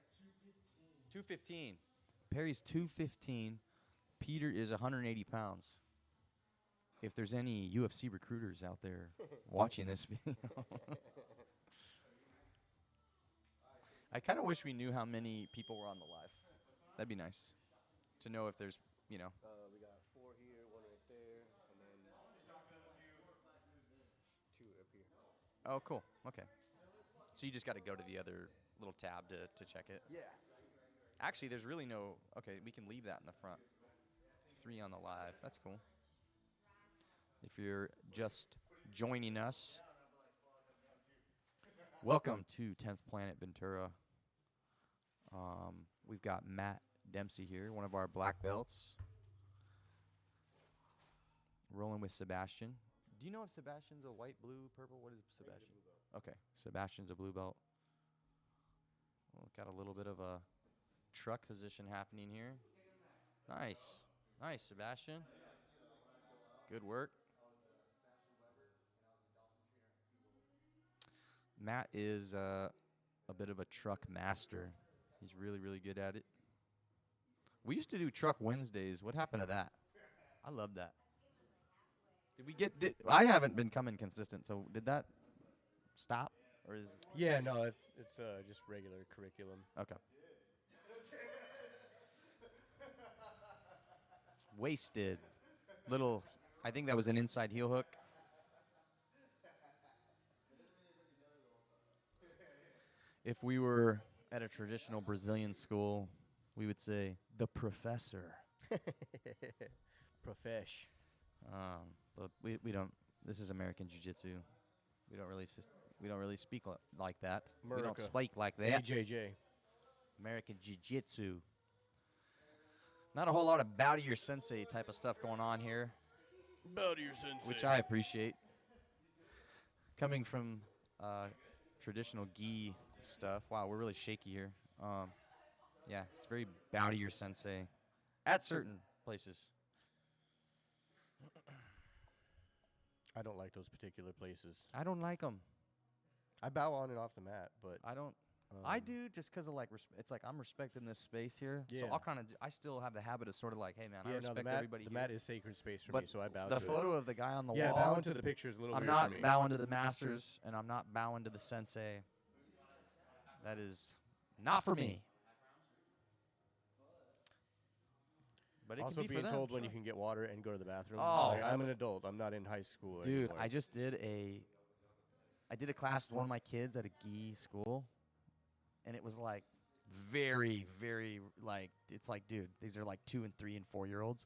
Speaker 1: 215. Perry's 215. Peter is 180 pounds. If there's any UFC recruiters out there watching this video. I kind of wish we knew how many people were on the live. That'd be nice. to know if there's, you know.
Speaker 2: We got 4 here, 1 right there, and then 2 up here.
Speaker 1: Oh, cool. Okay. So you just got to go to the other little tab to check it.
Speaker 2: Yeah.
Speaker 1: Actually, there's really no. Okay, we can leave that in the front. 3 on the live. That's cool. If you're just joining us, welcome to 10th Planet Ventura. We've got Matt Dempsey here, one of our black belts. Rolling with Sebastian. Do you know if Sebastian's a white, blue, purple? What is Sebastian? Okay, Sebastian's a blue belt. Well, got a little bit of a truck position happening here. Nice. Nice, Sebastian. Good work. Matt is a bit of a truck master. He's really, really good at it. We used to do Truck Wednesdays. What happened to that? I love that. Did we get? I haven't been coming consistent. So did that stop, or is?
Speaker 2: Yeah, no, it's just regular curriculum.
Speaker 1: Okay. Wasted. Little. I think that was an inside heel hook. If we were at a traditional Brazilian school, we would say the professor.
Speaker 2: Profesh.
Speaker 1: But we don't. This is American Jiu-Jitsu. We don't really speak like that. We don't
Speaker 2: America.
Speaker 1: speak like that.
Speaker 2: AJJ.
Speaker 1: American Jiu-Jitsu. Not a whole lot of bow to your sensei type of stuff going on here,
Speaker 2: Bow to your sensei.
Speaker 1: which I appreciate. Coming from traditional gi stuff. Wow, we're really shaky here. Yeah, it's very bow to your sensei at certain places.
Speaker 2: I don't like those particular places.
Speaker 1: I don't like them.
Speaker 2: I bow on and off the mat, but
Speaker 1: I don't. I do just because of like it's like I'm respecting this space here. So
Speaker 2: Yeah.
Speaker 1: I'll kind of I still have the habit of sort of like, hey man, I
Speaker 2: yeah,
Speaker 1: respect
Speaker 2: no, the mat,
Speaker 1: everybody
Speaker 2: the
Speaker 1: here.
Speaker 2: mat is sacred space for
Speaker 1: But
Speaker 2: me, so I bow
Speaker 1: the
Speaker 2: to
Speaker 1: photo of the guy on the
Speaker 2: it. Yeah,
Speaker 1: wall.
Speaker 2: bowing to the picture is a little
Speaker 1: I'm
Speaker 2: weird
Speaker 1: not
Speaker 2: for me.
Speaker 1: bowing to the masters, and I'm not bowing to the sensei. That is not for me. But it
Speaker 2: Also
Speaker 1: can be
Speaker 2: being
Speaker 1: for them.
Speaker 2: told when you can get water and go to the bathroom.
Speaker 1: Oh,
Speaker 2: Like, I'm an adult. I'm not in high school
Speaker 1: Dude,
Speaker 2: anymore.
Speaker 1: I just did a class with one of my kids at a gi school, and it was like very, very like it's like, dude, these are like 2 and 3 and 4-year-olds,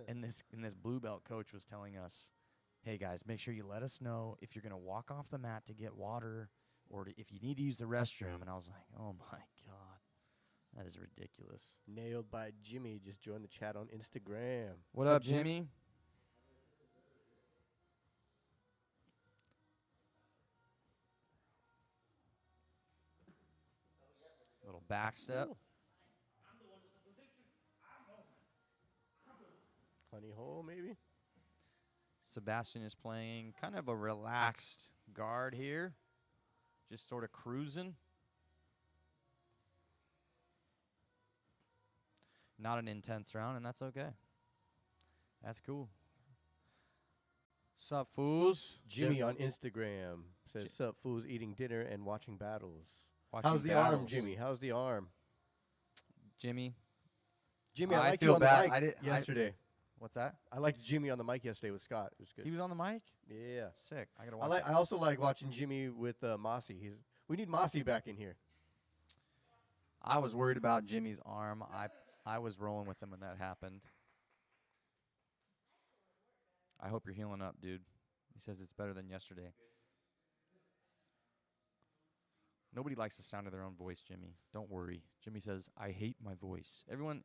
Speaker 1: and this blue belt coach was telling us, hey guys, make sure you let us know if you're gonna walk off the mat to get water, or if you need to use the restroom. And I was like, oh my god, that is ridiculous.
Speaker 2: Nailed by Jimmy. Just joined the chat on Instagram.
Speaker 1: What up, Jimmy? Little back step.
Speaker 2: Honey hole, maybe?
Speaker 1: Sebastian is playing kind of a relaxed guard here. Just sort of cruising. Not an intense round, and that's okay. That's cool. Sup, fools?
Speaker 2: Jimmy
Speaker 1: Jim-
Speaker 2: on Instagram says, sup, fools eating dinner and watching battles.
Speaker 1: watching
Speaker 2: How's the arm,
Speaker 1: battles.
Speaker 2: Jimmy? How's the arm?
Speaker 1: Jimmy,
Speaker 2: Jimmy,
Speaker 1: I
Speaker 2: I liked
Speaker 1: feel
Speaker 2: you on
Speaker 1: bad.
Speaker 2: the
Speaker 1: I
Speaker 2: mic
Speaker 1: did-
Speaker 2: yesterday.
Speaker 1: what's that?
Speaker 2: I liked Jimmy on the mic yesterday with Scott. It was good.
Speaker 1: He was on the mic?
Speaker 2: Yeah.
Speaker 1: Sick. I gotta
Speaker 2: I
Speaker 1: watch
Speaker 2: like.
Speaker 1: it.
Speaker 2: I also like watching Jimmy with Mossy. We need Mossy back in here.
Speaker 1: I was worried about Jimmy's arm. I was rolling with him when that happened. I hope you're healing up, dude. He says it's better than yesterday. Nobody likes the sound of their own voice, Jimmy. Don't worry. Jimmy says, I hate my voice. Everyone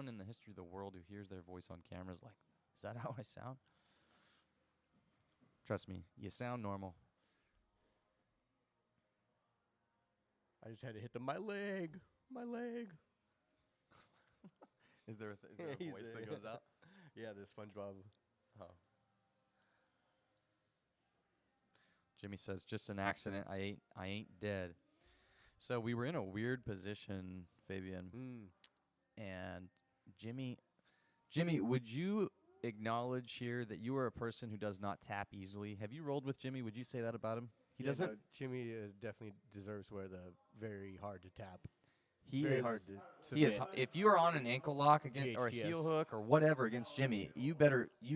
Speaker 1: in the history of the world who hears their voice on camera is like, is that how I sound? Trust me, you sound normal.
Speaker 2: I just had to hit my leg. My leg.
Speaker 1: Is there a
Speaker 2: He's
Speaker 1: voice
Speaker 2: there.
Speaker 1: that goes out?
Speaker 2: Yeah, the SpongeBob.
Speaker 1: Oh. Jimmy says, just an accident. I ain't dead. So we were in a weird position, Fabian. And Jimmy, would you acknowledge here that you are a person who does not tap easily? Have you rolled with Jimmy? Would you say that about him? He
Speaker 2: Yeah,
Speaker 1: doesn't.
Speaker 2: no, Jimmy definitely deserves to wear the very hard to tap.
Speaker 1: He
Speaker 2: Very
Speaker 1: is
Speaker 2: hard to
Speaker 1: he is.
Speaker 2: submit.
Speaker 1: If you are on an ankle lock against or a
Speaker 2: GHTS.
Speaker 1: heel hook or whatever against Jimmy, you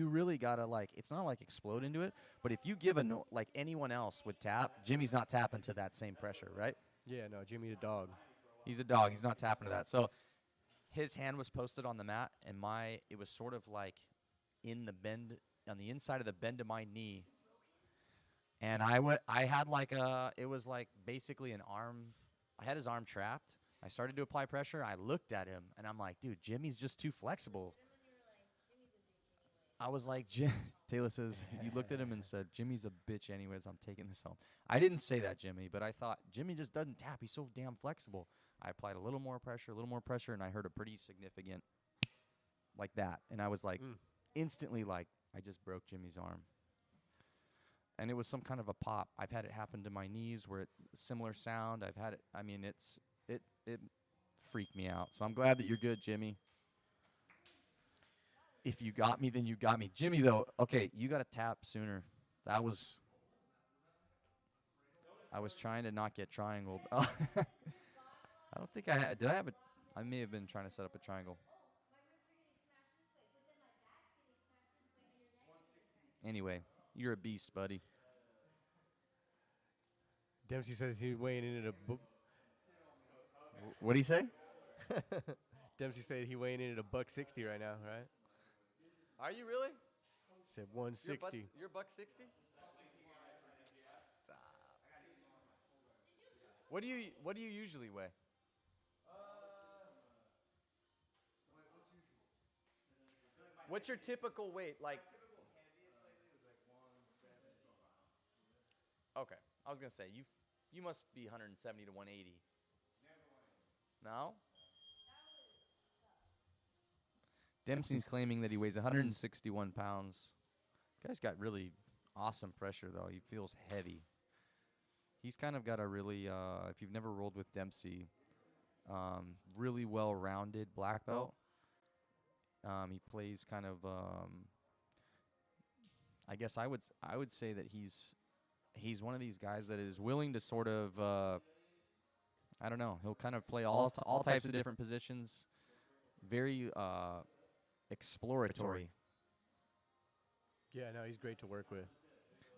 Speaker 1: really gotta like. It's not like explode into it, but if you give like anyone else would tap, Jimmy's not tapping to that same pressure, right?
Speaker 2: Yeah, no, Jimmy's a dog.
Speaker 1: He's a dog. He's not tapping to that. So his hand was posted on the mat, and it was sort of like in the bend on the inside of the bend of my knee. And I had like it was like basically an arm. I had his arm trapped. I started to apply pressure. I looked at him, and I'm like, dude, Jimmy's just too flexible. I was like, Taylor says, you looked at him and said, Jimmy's a bitch anyways. I'm taking this home. I didn't say that, Jimmy, but I thought, Jimmy just doesn't tap. He's so damn flexible. I applied a little more pressure, and I heard a pretty significant like that. And I was like, instantly like, I just broke Jimmy's arm. And it was some kind of a pop. I've had it happen to my knees where similar sound. I've had it. I mean, it freaked me out. So I'm glad that you're good, Jimmy. If you got me, then you got me. Jimmy, though, okay, you got to tap sooner. I was trying to not get triangled. I don't think I had. Did I have a? I may have been trying to set up a triangle. Anyway, you're a beast, buddy.
Speaker 2: Dempsey says he's weighing in at a.
Speaker 1: What'd he say?
Speaker 2: Dempsey said he weighing in at a $160 right now, right?
Speaker 1: Are you really?
Speaker 2: Said 160.
Speaker 1: You're $160? Stop. What do you usually weigh? What's your typical weight? Like. Okay, I was gonna say you must be 170 to 180. No. Dempsey's claiming that he weighs 161 pounds. Guy's got really awesome pressure though. He feels heavy. He's kind of got a really, if you've never rolled with Dempsey, really well-rounded black belt. He plays kind of, I guess I would say that he's one of these guys that is willing to sort of, I don't know, he'll kind of play all types of different positions. Very exploratory.
Speaker 2: Yeah, no, he's great to work with.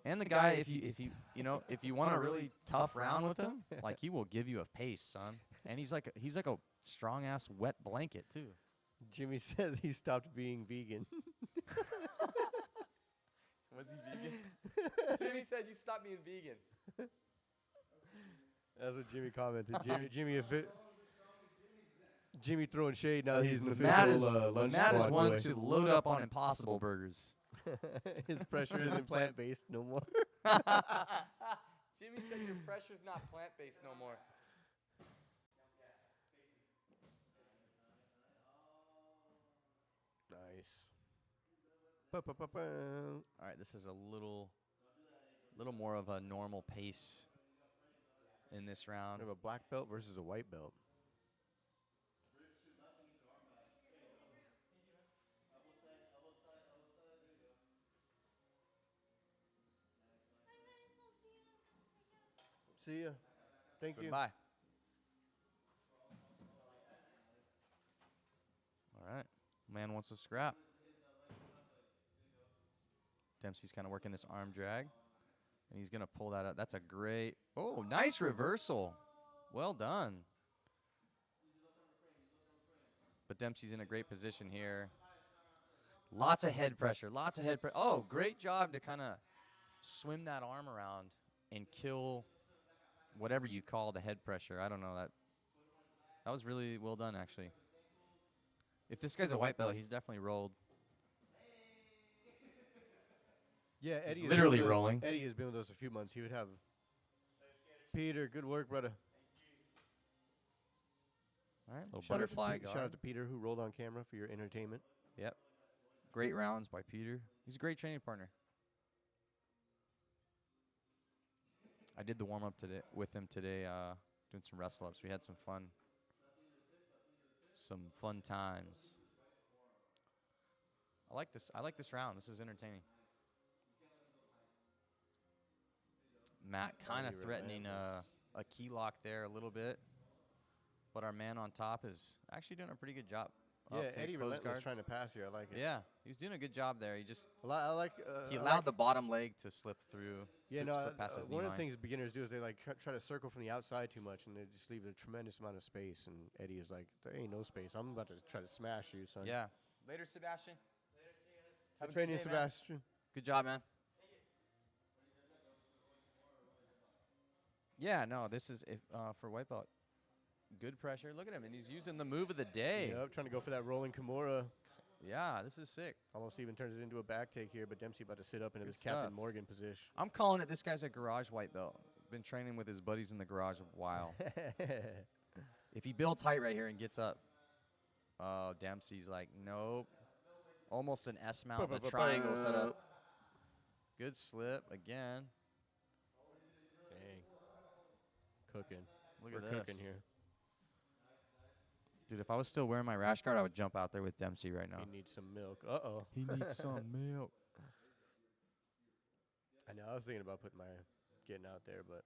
Speaker 1: And the guy, if you want a really tough round with him, like he will give you a pace, son. And he's like a strong ass wet blanket too.
Speaker 2: Jimmy says he stopped being vegan.
Speaker 1: Was he vegan? Jimmy said you stopped being vegan.
Speaker 2: That's what Jimmy commented. Jimmy throwing shade now. He's an official lunch
Speaker 1: Matt is
Speaker 2: squad
Speaker 1: one
Speaker 2: boy.
Speaker 1: to load up on Impossible Burgers.
Speaker 2: His pressure isn't plant-based no more.
Speaker 1: Jimmy said your pressure's not plant-based no more.
Speaker 2: Nice.
Speaker 1: All right, this is a little more of a normal pace in this round.
Speaker 2: We have a black belt versus a white belt. See ya. Thank you.
Speaker 1: Goodbye. All right. Man wants to scrap. Dempsey's kind of working this arm drag. And he's going to pull that out. That's a great. Oh, nice reversal. Well done. But Dempsey's in a great position here. Lots of head pressure. Oh, great job to kind of swim that arm around and kill whatever you call the head pressure. I don't know that. That was really well done, actually. If this guy's a white belt, he's definitely rolled.
Speaker 2: Yeah, Eddie
Speaker 1: He's literally
Speaker 2: is
Speaker 1: rolling.
Speaker 2: Eddie has been with us a few months. He would have. Peter, good work, brother.
Speaker 1: All right, little
Speaker 2: Shout out to
Speaker 1: butterfly
Speaker 2: Shout
Speaker 1: guard.
Speaker 2: out to Peter who rolled on camera for your entertainment.
Speaker 1: Yep. Great rounds by Peter. He's a great training partner. I did the warm-up today with him today, doing some wrestle-ups. We had some fun times. I like this round. This is entertaining. Matt kind of threatening a key lock there a little bit. But our man on top is actually doing a pretty good job.
Speaker 2: Yeah,
Speaker 1: Okay,
Speaker 2: Eddie
Speaker 1: close
Speaker 2: Relentless
Speaker 1: guard.
Speaker 2: trying to pass here. I like it.
Speaker 1: Yeah, he was doing a good job there. He just
Speaker 2: I like.
Speaker 1: he
Speaker 2: I
Speaker 1: allowed
Speaker 2: like-
Speaker 1: the bottom leg to slip through.
Speaker 2: Yeah,
Speaker 1: to
Speaker 2: no.
Speaker 1: slip past his knee
Speaker 2: One of the
Speaker 1: line.
Speaker 2: things beginners do is they like try to circle from the outside too much, and they just leave a tremendous amount of space. And Eddie is like, there ain't no space. I'm about to try to smash you, son.
Speaker 1: Yeah. Later, Sebastian. Have a good
Speaker 2: Training,
Speaker 1: day, man.
Speaker 2: Sebastian.
Speaker 1: Good job, man. Yeah, no, this is for white belt. Good pressure. Look at him, and he's using the move of the day.
Speaker 2: Yep, trying to go for that rolling Kimura.
Speaker 1: Yeah, this is sick.
Speaker 2: Almost even turns it into a back take here, but Dempsey about to sit up into
Speaker 1: Good
Speaker 2: this Captain
Speaker 1: stuff.
Speaker 2: Morgan position.
Speaker 1: I'm calling it. This guy's a garage white belt. Been training with his buddies in the garage a while. If he builds height right here and gets up, oh, Dempsey's like, nope. Almost an S mount, the triangle setup. Good slip again.
Speaker 2: Dang. Cooking.
Speaker 1: Look
Speaker 2: We're
Speaker 1: at this.
Speaker 2: cooking here.
Speaker 1: Dude, if I was still wearing my rash guard, I would jump out there with Dempsey right now.
Speaker 2: He needs some milk. Uh-oh.
Speaker 1: He needs some milk.
Speaker 2: I know. I was thinking about getting out there, but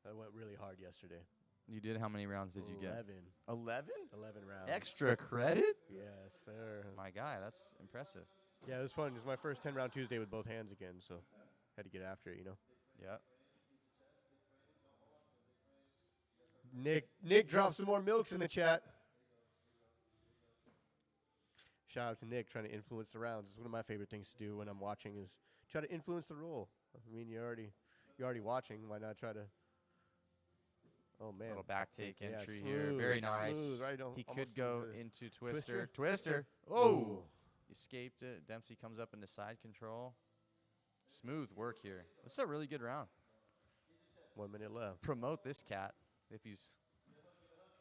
Speaker 2: I went really hard yesterday.
Speaker 1: You did? How many rounds did you get? 11?
Speaker 2: 11 rounds.
Speaker 1: Extra credit?
Speaker 2: Yes, sir.
Speaker 1: My guy, that's impressive.
Speaker 2: Yeah, it was fun. It was my first 10-round Tuesday with both hands again, so had to get after it, you know.
Speaker 1: Yeah.
Speaker 2: Nick dropped some more milks in the chat. Shout out to Nick trying to influence the rounds. It's one of my favorite things to do when I'm watching is try to influence the role. I mean, you're already watching. Why not try to? Oh man,
Speaker 1: Little back take
Speaker 2: Yeah,
Speaker 1: entry here.
Speaker 2: smooth,
Speaker 1: Very nice.
Speaker 2: smooth, right,
Speaker 1: He
Speaker 2: almost
Speaker 1: could go
Speaker 2: into
Speaker 1: into Twister.
Speaker 2: Twister?
Speaker 1: Twister.
Speaker 2: Ooh.
Speaker 1: Oh. Escaped it. Dempsey comes up into side control. Smooth work here. This is a really good round.
Speaker 2: 1 minute left.
Speaker 1: Promote this cat if he's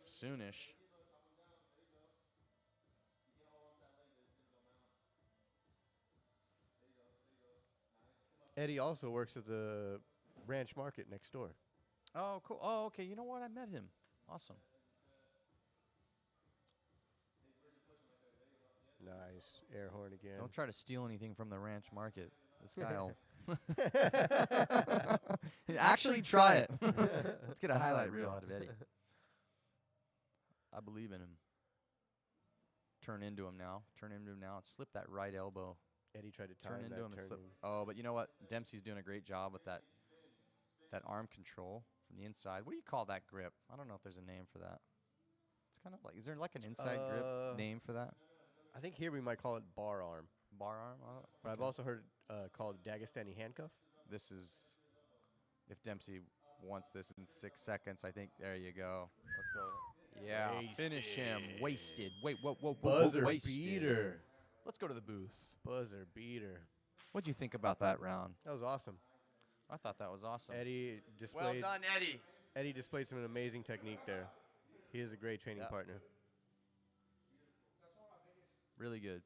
Speaker 1: soonish.
Speaker 2: Eddie also works at the ranch market next door.
Speaker 1: Oh, cool. Oh, okay. You know what? I met him. Awesome.
Speaker 2: Nice air horn again.
Speaker 1: Don't try to steal anything from the ranch market. This guy'll actually try it. Let's get a highlight reel out of Eddie. I believe in him. Turn into him now. And slip that right elbow.
Speaker 2: Eddie tried to
Speaker 1: Turn
Speaker 2: time
Speaker 1: into
Speaker 2: that
Speaker 1: him and slip.
Speaker 2: turning.
Speaker 1: Oh, but you know what? Dempsey's doing a great job with that arm control from the inside. What do you call that grip? I don't know if there's a name for that. It's kind of like, is there like an inside grip name for that?
Speaker 2: I think here we might call it bar arm.
Speaker 1: Bar arm? Oh,
Speaker 2: But I've
Speaker 1: okay.
Speaker 2: also heard called Dagestani handcuff.
Speaker 1: This is, if Dempsey wants this in 6 seconds, I think, there you go. Let's go. Yeah, finish him. Wasted. Wait, whoa,
Speaker 2: Buzzer
Speaker 1: wasted.
Speaker 2: beater.
Speaker 1: Let's go to the booth.
Speaker 2: Buzzer beater.
Speaker 1: What'd you think about that round?
Speaker 2: That was awesome.
Speaker 1: I thought that was awesome.
Speaker 2: Eddie displayed
Speaker 1: Eddie.
Speaker 2: Eddie displayed some amazing technique there. He is a great training
Speaker 1: Yeah.
Speaker 2: partner.
Speaker 1: Really good.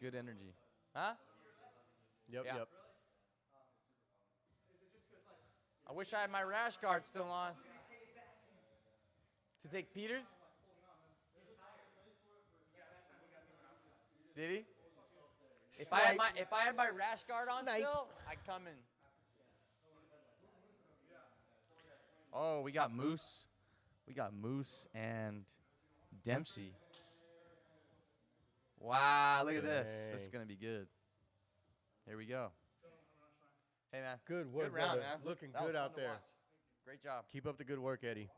Speaker 1: Good energy. Huh?
Speaker 2: Yep,
Speaker 1: Yeah.
Speaker 2: yep.
Speaker 1: I wish I had my rash guard still on. To take Peters? Did he? If I had my rash guard on
Speaker 2: Snipe.
Speaker 1: still, I'd come in. Oh, we got Moose. We got Moose and Dempsey. Wow, look at this. This is
Speaker 2: Dang.
Speaker 1: gonna be good. Here we go. Hey man.
Speaker 2: Good work,
Speaker 1: Good round,
Speaker 2: brother.
Speaker 1: man.
Speaker 2: Looking
Speaker 1: That was
Speaker 2: good
Speaker 1: fun
Speaker 2: out
Speaker 1: to
Speaker 2: there.
Speaker 1: watch. Great job.
Speaker 2: Keep up the good work, Eddie.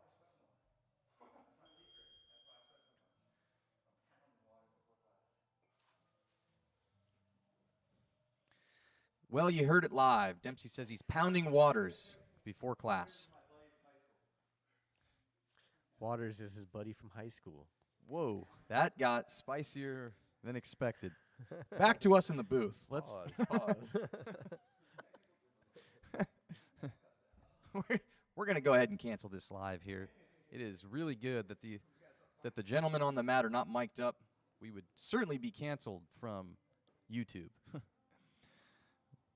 Speaker 1: Well, you heard it live. Dempsey says he's pounding waters before class.
Speaker 2: Waters is his buddy from high school.
Speaker 1: Whoa, that got spicier than expected. Back to us in the booth. Let's.
Speaker 2: Pause.
Speaker 1: we're gonna go ahead and cancel this live here. It is really good that the gentlemen on the mat are not mic'd up. We would certainly be canceled from YouTube.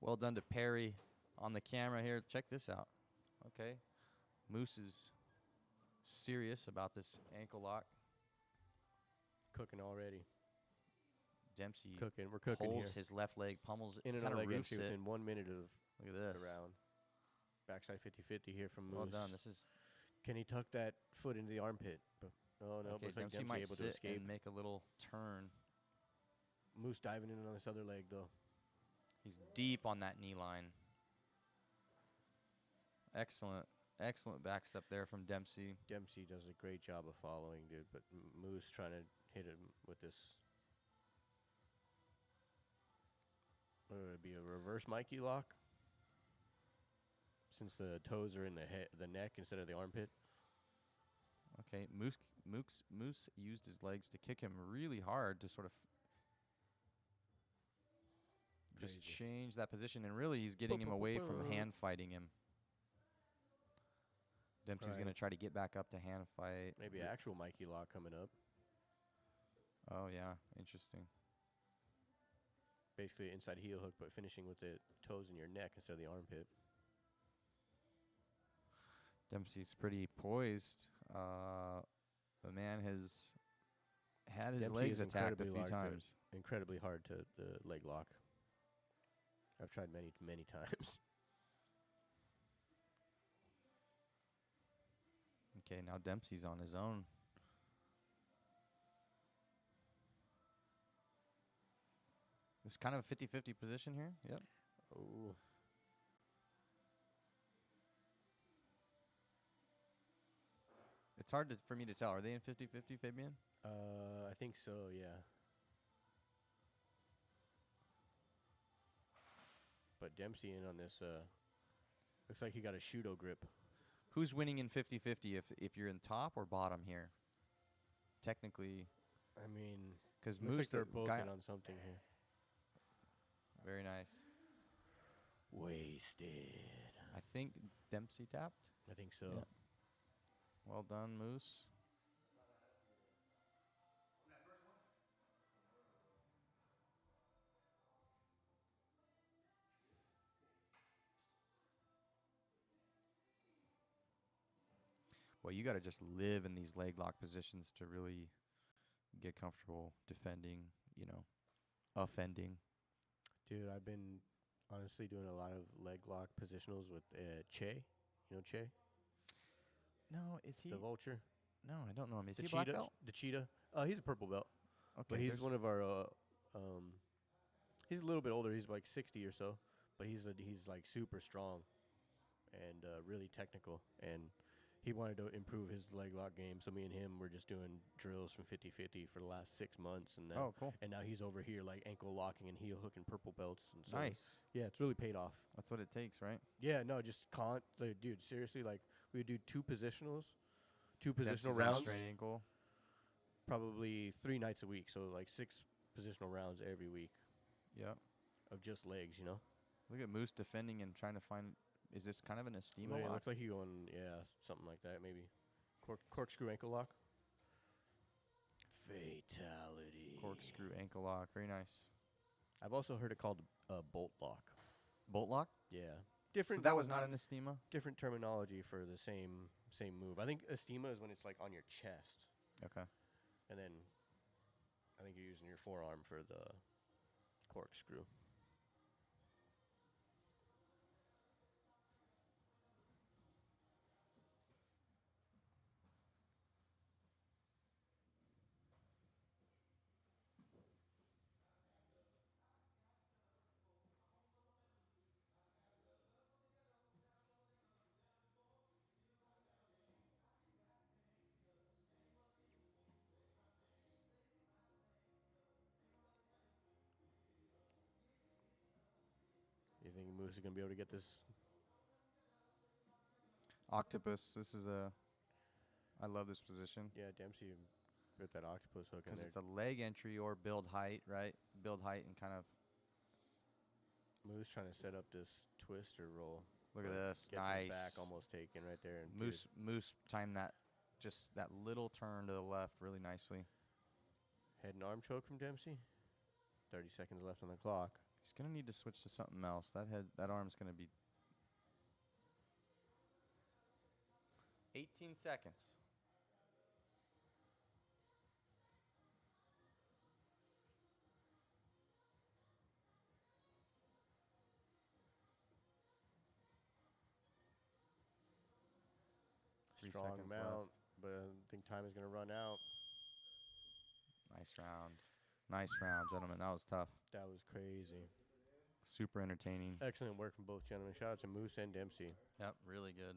Speaker 1: Well done to Perry on the camera here. Check this out. Okay, Moose is serious about this ankle lock.
Speaker 2: Cooking already.
Speaker 1: Dempsey
Speaker 2: Cooking. We're cooking
Speaker 1: pulls
Speaker 2: here.
Speaker 1: his left leg, pummels it,
Speaker 2: In and
Speaker 1: kind
Speaker 2: out
Speaker 1: of
Speaker 2: leg
Speaker 1: roofs
Speaker 2: entry
Speaker 1: it.
Speaker 2: within 1 minute of
Speaker 1: Look at
Speaker 2: the
Speaker 1: this.
Speaker 2: round. Backside 50-50 here from Moose.
Speaker 1: Well done. This is
Speaker 2: Can he tuck that foot into the armpit? Oh, no.
Speaker 1: Okay,
Speaker 2: Looks like
Speaker 1: Dempsey
Speaker 2: Dempsey
Speaker 1: might
Speaker 2: able to
Speaker 1: sit
Speaker 2: escape.
Speaker 1: and make a little turn.
Speaker 2: Moose diving in on this other leg, though.
Speaker 1: He's deep on that knee line. Excellent. Excellent back step there from Dempsey.
Speaker 2: Dempsey does a great job of following, dude. But Moose trying to hit him with this. What would it be, a reverse Mikey lock? Since the toes are in the neck instead of the armpit.
Speaker 1: Okay, Moose used his legs to kick him really hard to sort of just
Speaker 2: Crazy.
Speaker 1: change that position, and really he's getting him away from hand fighting him. Dempsey's
Speaker 2: Right.
Speaker 1: going to try to get back up to hand fight.
Speaker 2: Maybe an actual Mikey lock coming up.
Speaker 1: Oh, yeah. Interesting.
Speaker 2: Basically inside heel hook, but finishing with the toes in your neck instead of the armpit.
Speaker 1: Dempsey's pretty poised. The man has had his
Speaker 2: Dempsey
Speaker 1: legs
Speaker 2: is
Speaker 1: attacked a
Speaker 2: incredibly
Speaker 1: few
Speaker 2: large, but
Speaker 1: times.
Speaker 2: Incredibly hard to the leg lock. I've tried many, many times.
Speaker 1: Okay, now Dempsey's on his own. It's kind of a 50-50 position here. Yep.
Speaker 2: Oh.
Speaker 1: It's hard for me to tell. Are they in 50-50, Fabian?
Speaker 2: I think so, yeah. But Dempsey in on this, looks like he got a Shudo grip.
Speaker 1: Who's winning in 50-50 if you're in top or bottom here? Technically,
Speaker 2: I mean,
Speaker 1: because
Speaker 2: looks
Speaker 1: Moose,
Speaker 2: like they're
Speaker 1: the
Speaker 2: both
Speaker 1: guy,
Speaker 2: in on something here.
Speaker 1: very nice.
Speaker 2: Wasted.
Speaker 1: I think Dempsey tapped.
Speaker 2: I think so.
Speaker 1: Yeah. Well done, Moose. Well, you got to just live in these leg lock positions to really get comfortable defending, offending.
Speaker 2: Dude, I've been honestly doing a lot of leg lock positionals with Che. You know Che?
Speaker 1: No, is he?
Speaker 2: The vulture?
Speaker 1: No, I don't know him. Is
Speaker 2: The
Speaker 1: he a black
Speaker 2: cheetah?
Speaker 1: belt?
Speaker 2: The cheetah? He's a purple belt.
Speaker 1: Okay,
Speaker 2: But he's
Speaker 1: there's-
Speaker 2: one of our, he's a little bit older. He's like 60 or so. But he's like super strong and really technical. And he wanted to improve his leg lock game. So me and him were just doing drills from 50-50 for the last 6 months. And then,
Speaker 1: Oh, cool.
Speaker 2: And now he's over here like ankle locking and heel hooking purple belts. And so
Speaker 1: Nice.
Speaker 2: Yeah, it's really paid off.
Speaker 1: That's what it takes, right?
Speaker 2: Yeah, no, just like, dude, seriously, like we would do two positional
Speaker 1: Dempsey's on
Speaker 2: rounds,
Speaker 1: straight ankle.
Speaker 2: probably 3 nights a week. So like 6 positional rounds every week
Speaker 1: Yep.
Speaker 2: of just legs, you know.
Speaker 1: Look at Moose defending and trying to find. Is this kind of an Estima
Speaker 2: It
Speaker 1: lock?
Speaker 2: looks like he going, yeah, something like that, maybe. Corkscrew ankle lock. Fatality.
Speaker 1: Corkscrew ankle lock. Very nice.
Speaker 2: I've also heard it called bolt lock.
Speaker 1: Bolt lock?
Speaker 2: Yeah,
Speaker 1: So
Speaker 2: different.
Speaker 1: that was not an Estima?
Speaker 2: different terminology for the same move. I think Estima is when it's like on your chest,
Speaker 1: Okay.
Speaker 2: and then I think you're using your forearm for the corkscrew. You think Moose is gonna be able to get this?
Speaker 1: Octopus. This is a. I love this position
Speaker 2: Yeah, Dempsey with that octopus hook in
Speaker 1: because
Speaker 2: there.
Speaker 1: it's a leg entry or build height, right? Build height and kind of.
Speaker 2: Moose trying to set up this twister roll.
Speaker 1: Look at
Speaker 2: but
Speaker 1: this.
Speaker 2: Gets
Speaker 1: Nice.
Speaker 2: his back almost taken right there. And
Speaker 1: Moose timed that, just that little turn to the left really nicely.
Speaker 2: head and arm choke from Dempsey. 30 seconds left on the clock.
Speaker 1: He's gonna need to switch to something else. That arm's gonna be. 18 seconds. 3
Speaker 2: Strong
Speaker 1: seconds
Speaker 2: mount,
Speaker 1: left.
Speaker 2: but I think time is going to run out.
Speaker 1: Nice round. Nice round, gentlemen. That was tough.
Speaker 2: That was crazy.
Speaker 1: Super entertaining.
Speaker 2: Excellent work from both gentlemen. Shout out to Moose and Dempsey.
Speaker 1: Yep, really good.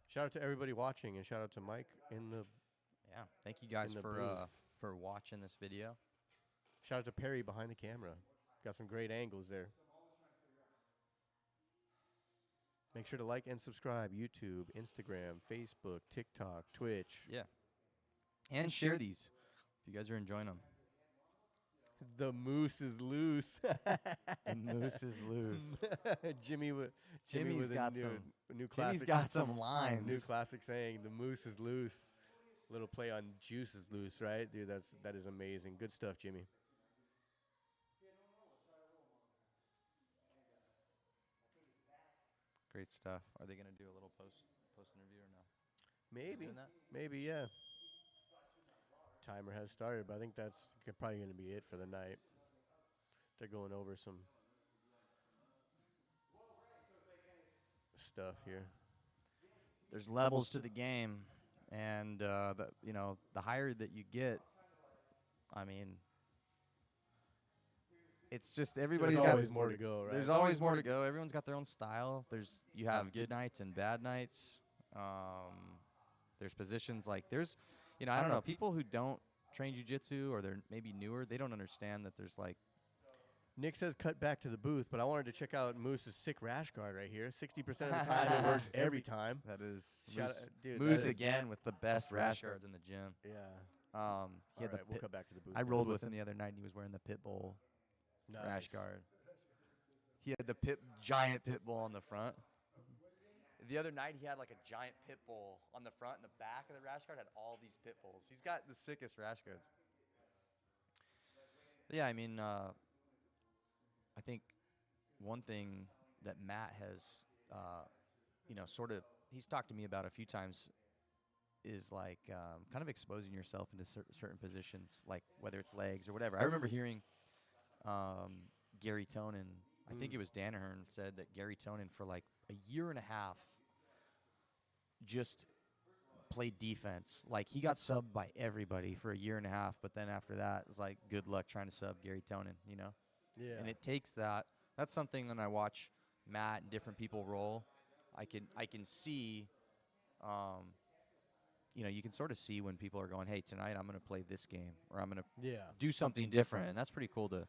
Speaker 2: Shout out to everybody watching, and shout out to Mike in the.
Speaker 1: Yeah, thank you guys
Speaker 2: In the
Speaker 1: for watching this video.
Speaker 2: Shout out to Perry behind the camera. Got some great angles there. Make sure to like and subscribe. YouTube, Instagram, Facebook, TikTok, Twitch.
Speaker 1: Yeah. And share these if you guys are enjoying them.
Speaker 2: The moose is loose.
Speaker 1: The moose is loose.
Speaker 2: Jimmy with
Speaker 1: Jimmy's
Speaker 2: a
Speaker 1: got
Speaker 2: new,
Speaker 1: some.
Speaker 2: a new classic.
Speaker 1: Jimmy's got some lines.
Speaker 2: New classic saying, "The moose is loose." Little play on "juice is loose," right, dude? That is amazing. Good stuff, Jimmy.
Speaker 1: Great stuff. Are they gonna do a little post interview or no?
Speaker 2: Maybe,
Speaker 1: Doing that?
Speaker 2: maybe, yeah. Timer has started, but I think that's probably going to be it for the night. They're going over some stuff here.
Speaker 1: There's levels to the game, and the higher that you get, I mean, it's just everybody's
Speaker 2: There's
Speaker 1: got
Speaker 2: always more to go, right?
Speaker 1: There's always more to go. Everyone's got their own style. You have good nights and bad nights. There's positions like I don't know, people who don't train jiu-jitsu or they're maybe newer, they don't understand that there's like.
Speaker 2: Nick says cut back to the booth, but I wanted to check out Moose's sick rash guard right here. 60% of the time it works every time.
Speaker 1: That is
Speaker 2: Dude,
Speaker 1: Moose
Speaker 2: that is
Speaker 1: again with the best rash guards in the gym.
Speaker 2: Yeah.
Speaker 1: He had
Speaker 2: All right, we'll cut back to the booth.
Speaker 1: I rolled with him the other night and he was wearing the pit bull
Speaker 2: Nice.
Speaker 1: rash guard. He had the giant pit bull on the front. The other night he had like a giant pit bull on the front, and the back of the rash guard had all these pit bulls. He's got the sickest rash guards. Yeah, I mean, I think one thing that Matt has, he's talked to me about a few times is like kind of exposing yourself into certain positions, like whether it's legs or whatever. I remember hearing Gary Tonin, I think it was Danaher, said that Gary Tonin for like a year and a half just played defense. Like he got subbed by everybody for a year and a half, but then after that, it was like good luck trying to sub Gary Tonin, you know?
Speaker 2: Yeah.
Speaker 1: And it takes that. That's something when I watch Matt and different people roll, I can see, you can sort of see when people are going, hey, tonight I'm going to play this game or I'm going to do something different. And that's pretty cool to.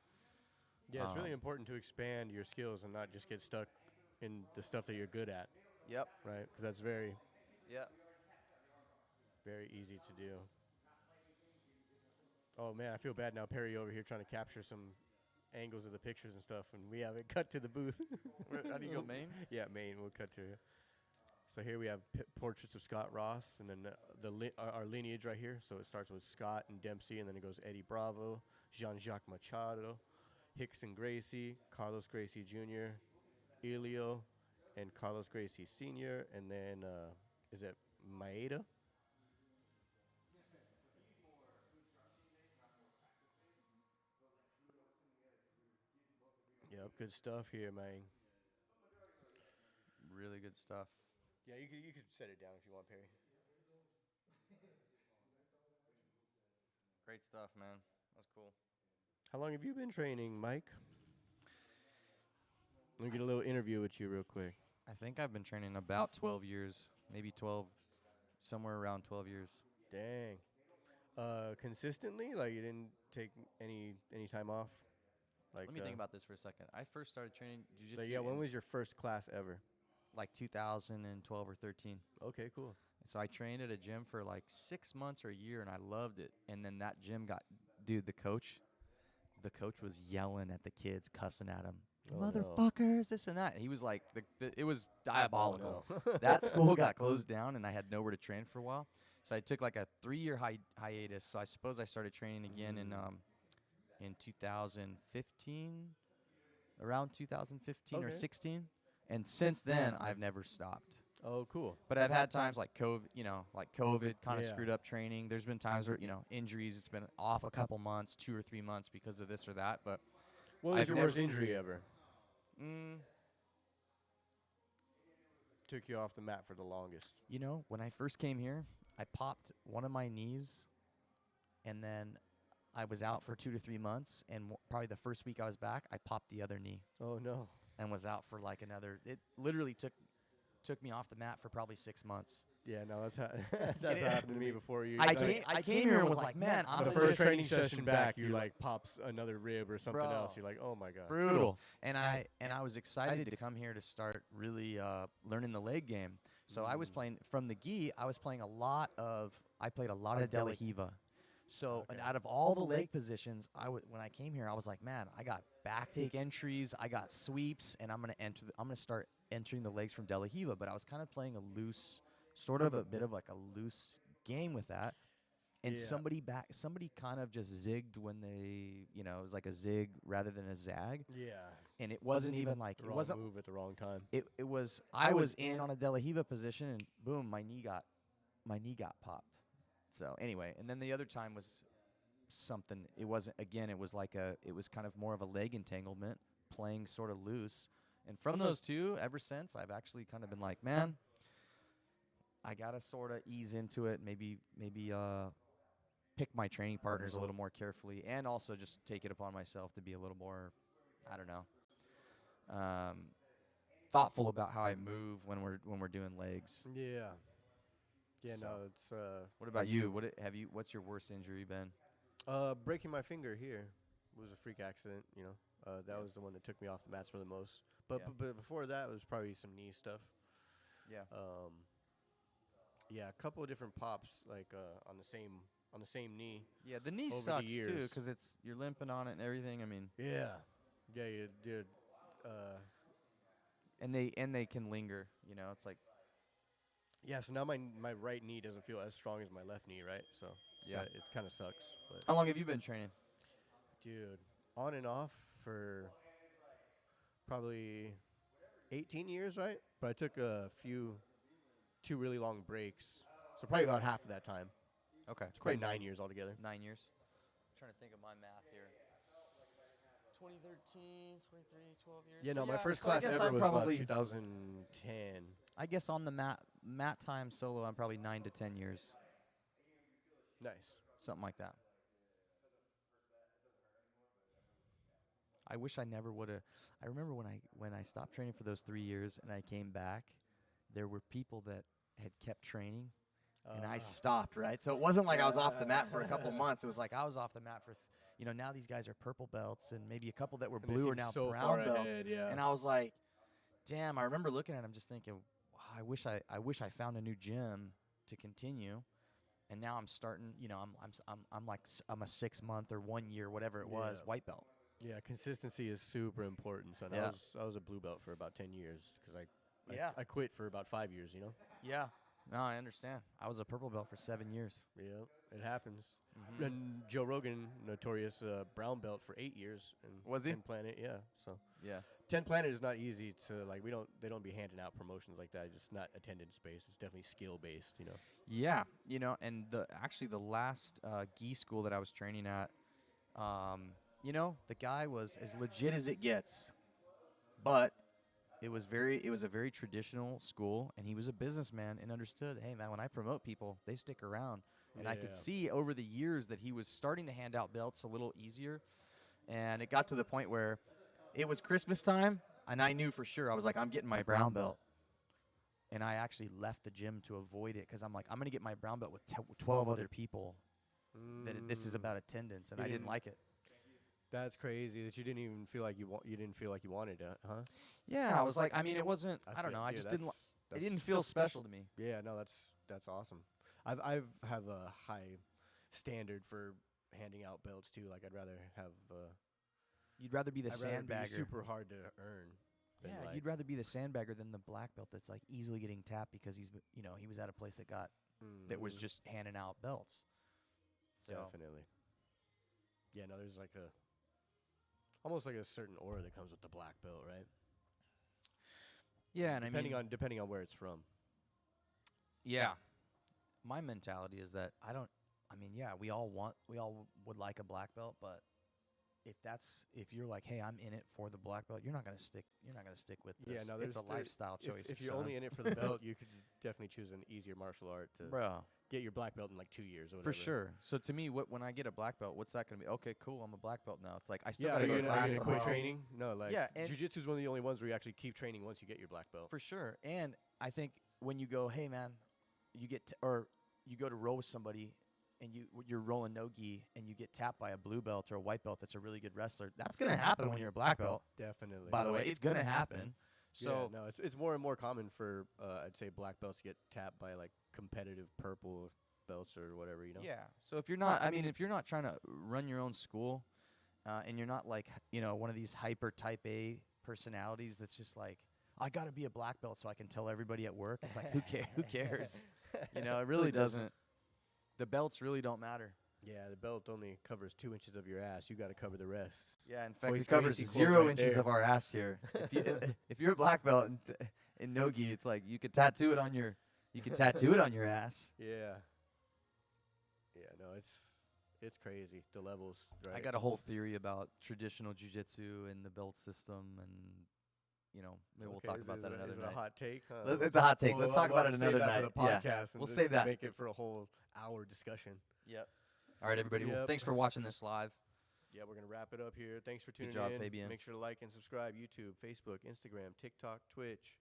Speaker 2: Yeah, it's really important to expand your skills and not just get stuck in the stuff that you're good at.
Speaker 1: Yep.
Speaker 2: Right? Because that's very,
Speaker 1: Yep.
Speaker 2: very easy to do. Oh, man, I feel bad now. Perry over here trying to capture some angles of the pictures and stuff, and we haven't cut to the booth.
Speaker 1: How do you go, Maine?
Speaker 2: Yeah, Maine. We'll cut to it. So here we have portraits of Scott Ross, and then our lineage right here. So it starts with Scott and Dempsey, and then it goes Eddie Bravo, Jean-Jacques Machado, Hicks and Gracie, Carlos Gracie Jr., Elio, and Carlos Gracie Sr., and then, is it Maeda? Yep, good stuff here, man.
Speaker 1: Really good stuff.
Speaker 2: Yeah, you could set it down if you want, Perry.
Speaker 1: Great stuff, man. That's cool.
Speaker 2: How long have you been training, Mike? Let me get a little interview with you real quick.
Speaker 1: I think I've been training about 12 years, maybe 12, somewhere around 12 years.
Speaker 2: Dang. Consistently? Like you didn't take any time off? Like,
Speaker 1: Let me think about this for a second. I first started training jiu-jitsu.
Speaker 2: Like, yeah, when was your first class ever?
Speaker 1: Like 2012 or 13.
Speaker 2: Okay, cool.
Speaker 1: So I trained at a gym for like 6 months or a year, and I loved it. And then that gym the coach was yelling at the kids, cussing at him.
Speaker 2: Oh,
Speaker 1: Motherfuckers, this and that. And he was like, it was diabolical.
Speaker 2: Oh, no.
Speaker 1: That school got closed down, and I had nowhere to train for a while. So I took like a 3-year hiatus. So I suppose I started training again in 2015, around 2015 or
Speaker 2: Okay.
Speaker 1: 16. And since then, I've never stopped.
Speaker 2: Oh, cool.
Speaker 1: But I've had times like COVID, kind of
Speaker 2: Yeah.
Speaker 1: screwed up training. There's been times where, injuries. It's been off a couple months, 2 or 3 months because of this or that. But
Speaker 2: What was
Speaker 1: I've
Speaker 2: your
Speaker 1: never-
Speaker 2: worst injury ever? took you off the mat for the longest?
Speaker 1: You know, when I first came here, I popped one of my knees, and then I was out for 2 to 3 months, and probably the first week I was back, I popped the other knee
Speaker 2: Oh no.
Speaker 1: and was out for like another. It literally took me off the mat for probably 6 months.
Speaker 2: Yeah, no, that's happened to me before. You
Speaker 1: I came here and was like, man, I'm
Speaker 2: the
Speaker 1: gonna
Speaker 2: first
Speaker 1: just
Speaker 2: training session back, you like pops another rib or something else.
Speaker 1: Bro.
Speaker 2: You're like, oh my god.
Speaker 1: brutal. And I was excited to come here to start really learning the leg game. So I was playing from the gi. I played a lot of De La Hiva. So and out of all the leg positions, when I came here, I was like, man, I got back take entries, I got sweeps, and I'm gonna start entering the legs from De La Hiva. But I was kind of playing a loose, sort of a bit of like a loose game with that. And
Speaker 2: Yeah.
Speaker 1: somebody kind of just zigged when they, it was like a zig rather than a zag.
Speaker 2: Yeah.
Speaker 1: And it wasn't even like,
Speaker 2: The
Speaker 1: it
Speaker 2: wrong
Speaker 1: wasn't,
Speaker 2: move at the wrong time.
Speaker 1: it was, I was in on a De La Hiva position and boom, my knee got popped. So anyway, and then the other time was something, it wasn't, again, it was kind of more of a leg entanglement, playing sort of loose. And from those two, ever since, I've actually kind of been like, man, I got to sort of ease into it, maybe pick my training partners a little more carefully, and also just take it upon myself to be a little more, I don't know, thoughtful about how I move when we're doing legs.
Speaker 2: Yeah. Yeah,
Speaker 1: So.
Speaker 2: no, it's
Speaker 1: What about you? What's your worst injury been?
Speaker 2: breaking my finger here was a freak accident, that was the one that took me off the mats for the most. But,
Speaker 1: Yeah.
Speaker 2: but before that was probably some knee stuff.
Speaker 1: Yeah.
Speaker 2: Yeah, a couple of different pops like on the same knee.
Speaker 1: Yeah, the knee
Speaker 2: over the
Speaker 1: sucks too
Speaker 2: years.
Speaker 1: because you're limping on it and everything. I mean,
Speaker 2: Yeah. Yeah, you did.
Speaker 1: and they can linger. It's like
Speaker 2: Yeah, so now my right knee doesn't feel as strong as my left knee, right? So
Speaker 1: Yeah.
Speaker 2: it kind of sucks. But
Speaker 1: how long have you been training?
Speaker 2: dude, on and off for probably 18 years, right? But I took two really long breaks, so probably about half of that time.
Speaker 1: Okay,
Speaker 2: It's probably 9 years altogether.
Speaker 1: 9 years. I'm trying to think of my math here. 2013, 23, 12 years.
Speaker 2: Yeah,
Speaker 1: So
Speaker 2: no, my first
Speaker 1: so I
Speaker 2: class
Speaker 1: guess
Speaker 2: ever
Speaker 1: I'm
Speaker 2: was
Speaker 1: probably,
Speaker 2: about 2010.
Speaker 1: I guess on the mat time solo, I'm probably 9 to 10 years,
Speaker 2: Nice.
Speaker 1: something like that. I wish I never would have. I remember when I stopped training for those 3 years and I came back, there were people that had kept training, and I stopped, right? So it wasn't like I was off the mat for a couple months. It was like I was off the mat for, now these guys are purple belts, and maybe a couple that were
Speaker 2: And they
Speaker 1: blue are
Speaker 2: seem
Speaker 1: now
Speaker 2: so
Speaker 1: brown
Speaker 2: far
Speaker 1: belts.
Speaker 2: ahead, yeah.
Speaker 1: And I was like, damn, I remember looking at them just thinking, wow, I wish I found a new gym to continue. And now I'm starting, I'm a 6 month or 1 year, whatever it was,
Speaker 2: Yeah.
Speaker 1: white belt.
Speaker 2: Yeah, consistency is super important. So
Speaker 1: Yeah.
Speaker 2: I was a blue belt for about 10 years because
Speaker 1: Yeah.
Speaker 2: I quit for about 5 years.
Speaker 1: Yeah. No, I understand. I was a purple belt for 7 years.
Speaker 2: Yeah, it happens.
Speaker 1: Mm-hmm.
Speaker 2: And Joe Rogan, notorious brown belt for 8 years. And
Speaker 1: Was he?
Speaker 2: 10 Planet, yeah. So
Speaker 1: Yeah.
Speaker 2: 10 Planet is not easy to they don't be handing out promotions like that. It's just not attendance based. It's definitely skill based.
Speaker 1: Yeah, and the last gi school that I was training at, the guy was as legit as it gets, but it was a very traditional school, and he was a businessman and understood, hey man, when I promote people, they stick around, and I could
Speaker 2: Yeah.
Speaker 1: see over the years that he was starting to hand out belts a little easier, and it got to the point where it was Christmas time, and I knew for sure, I was like, I'm getting my brown belt. And I actually left the gym to avoid it because I'm like, I'm going to get my brown belt with 12 other people that this is about attendance, and
Speaker 2: You
Speaker 1: I didn't
Speaker 2: didn't-
Speaker 1: like it.
Speaker 2: That's crazy that you didn't even feel like you didn't feel like you wanted it, huh?
Speaker 1: Yeah, I was like, I mean, it wasn't, I don't
Speaker 2: feel-
Speaker 1: know, I
Speaker 2: yeah,
Speaker 1: just didn't,
Speaker 2: that's-
Speaker 1: it didn't feel special to me.
Speaker 2: Yeah, no, that's awesome. I have a high standard for handing out belts too. Like I'd rather have
Speaker 1: You'd rather be the
Speaker 2: I'd rather be
Speaker 1: sandbagger.
Speaker 2: super hard to earn. Than
Speaker 1: Yeah,
Speaker 2: like,
Speaker 1: you'd rather be the sandbagger than the black belt that's like easily getting tapped because he was at a place that was
Speaker 2: Mhm.
Speaker 1: just handing out belts. So,
Speaker 2: definitely. Yeah, no, there's like almost like a certain aura that comes with the black belt, right?
Speaker 1: yeah, and
Speaker 2: Depending on where it's from.
Speaker 1: yeah, my mentality is that yeah, we all would like a black belt, but if you're like, hey, I'm in it for the black belt, you're not gonna stick with this.
Speaker 2: Yeah, no,
Speaker 1: it's a
Speaker 2: there-
Speaker 1: lifestyle choice.
Speaker 2: If you're only in it for the belt, you could definitely choose an easier martial art to
Speaker 1: bro,
Speaker 2: get your black belt in like 2 years or
Speaker 1: for
Speaker 2: whatever.
Speaker 1: sure. So to me, when I get a black belt, what's that gonna be? Okay, cool, I'm a black belt now. It's like I still
Speaker 2: Yeah,
Speaker 1: gotta go
Speaker 2: you're
Speaker 1: to
Speaker 2: not
Speaker 1: class
Speaker 2: gonna quit
Speaker 1: tomorrow.
Speaker 2: training. No, like
Speaker 1: Yeah, and-
Speaker 2: jiu-jitsu is one of the only ones where you actually keep training once you get your black belt.
Speaker 1: For sure. And I think when you go, hey man, you go to roll with somebody, and you're rolling no gi, and you get tapped by a blue belt or a white belt that's a really good wrestler. That's gonna happen when you're a black belt.
Speaker 2: Definitely.
Speaker 1: By the way, it's gonna happen. So
Speaker 2: yeah, no, it's more and more common for I'd say black belts to get tapped by like competitive purple belts or whatever, you know.
Speaker 1: yeah. So if you're not, if you're not trying to run your own school, and you're not like one of these hyper type A personalities that's just like, I got to be a black belt so I can tell everybody at work. It's like, who cares? It really doesn't. The belts really don't matter.
Speaker 2: Yeah, the belt only covers 2 inches of your ass. You got to cover the rest.
Speaker 1: Yeah, in fact,
Speaker 2: Always
Speaker 1: it covers
Speaker 2: crazy quote
Speaker 1: 0
Speaker 2: right
Speaker 1: inches
Speaker 2: there.
Speaker 1: of our ass here. If you're a black belt in no-gi, it's like you could tattoo it on your ass.
Speaker 2: Yeah. Yeah, no, it's crazy. The levels, right?
Speaker 1: I got a whole theory about traditional jiu-jitsu and the belt system, and maybe we'll talk about that another
Speaker 2: Is it
Speaker 1: night.
Speaker 2: a hot take? Huh?
Speaker 1: It's a hot take.
Speaker 2: Well,
Speaker 1: Let's talk
Speaker 2: we'll
Speaker 1: about
Speaker 2: have
Speaker 1: it
Speaker 2: to save
Speaker 1: another
Speaker 2: that
Speaker 1: night.
Speaker 2: for the
Speaker 1: Yeah.
Speaker 2: podcast and
Speaker 1: We'll
Speaker 2: just
Speaker 1: save that.
Speaker 2: Make it for a whole hour discussion.
Speaker 1: Yep. All right, everybody. Well,
Speaker 2: Yep.
Speaker 1: thanks for watching this live.
Speaker 2: Yeah, we're gonna wrap it up here. Thanks for tuning
Speaker 1: job,
Speaker 2: in.
Speaker 1: Fabian.
Speaker 2: Make sure to like and subscribe. YouTube, Facebook, Instagram, TikTok, Twitch.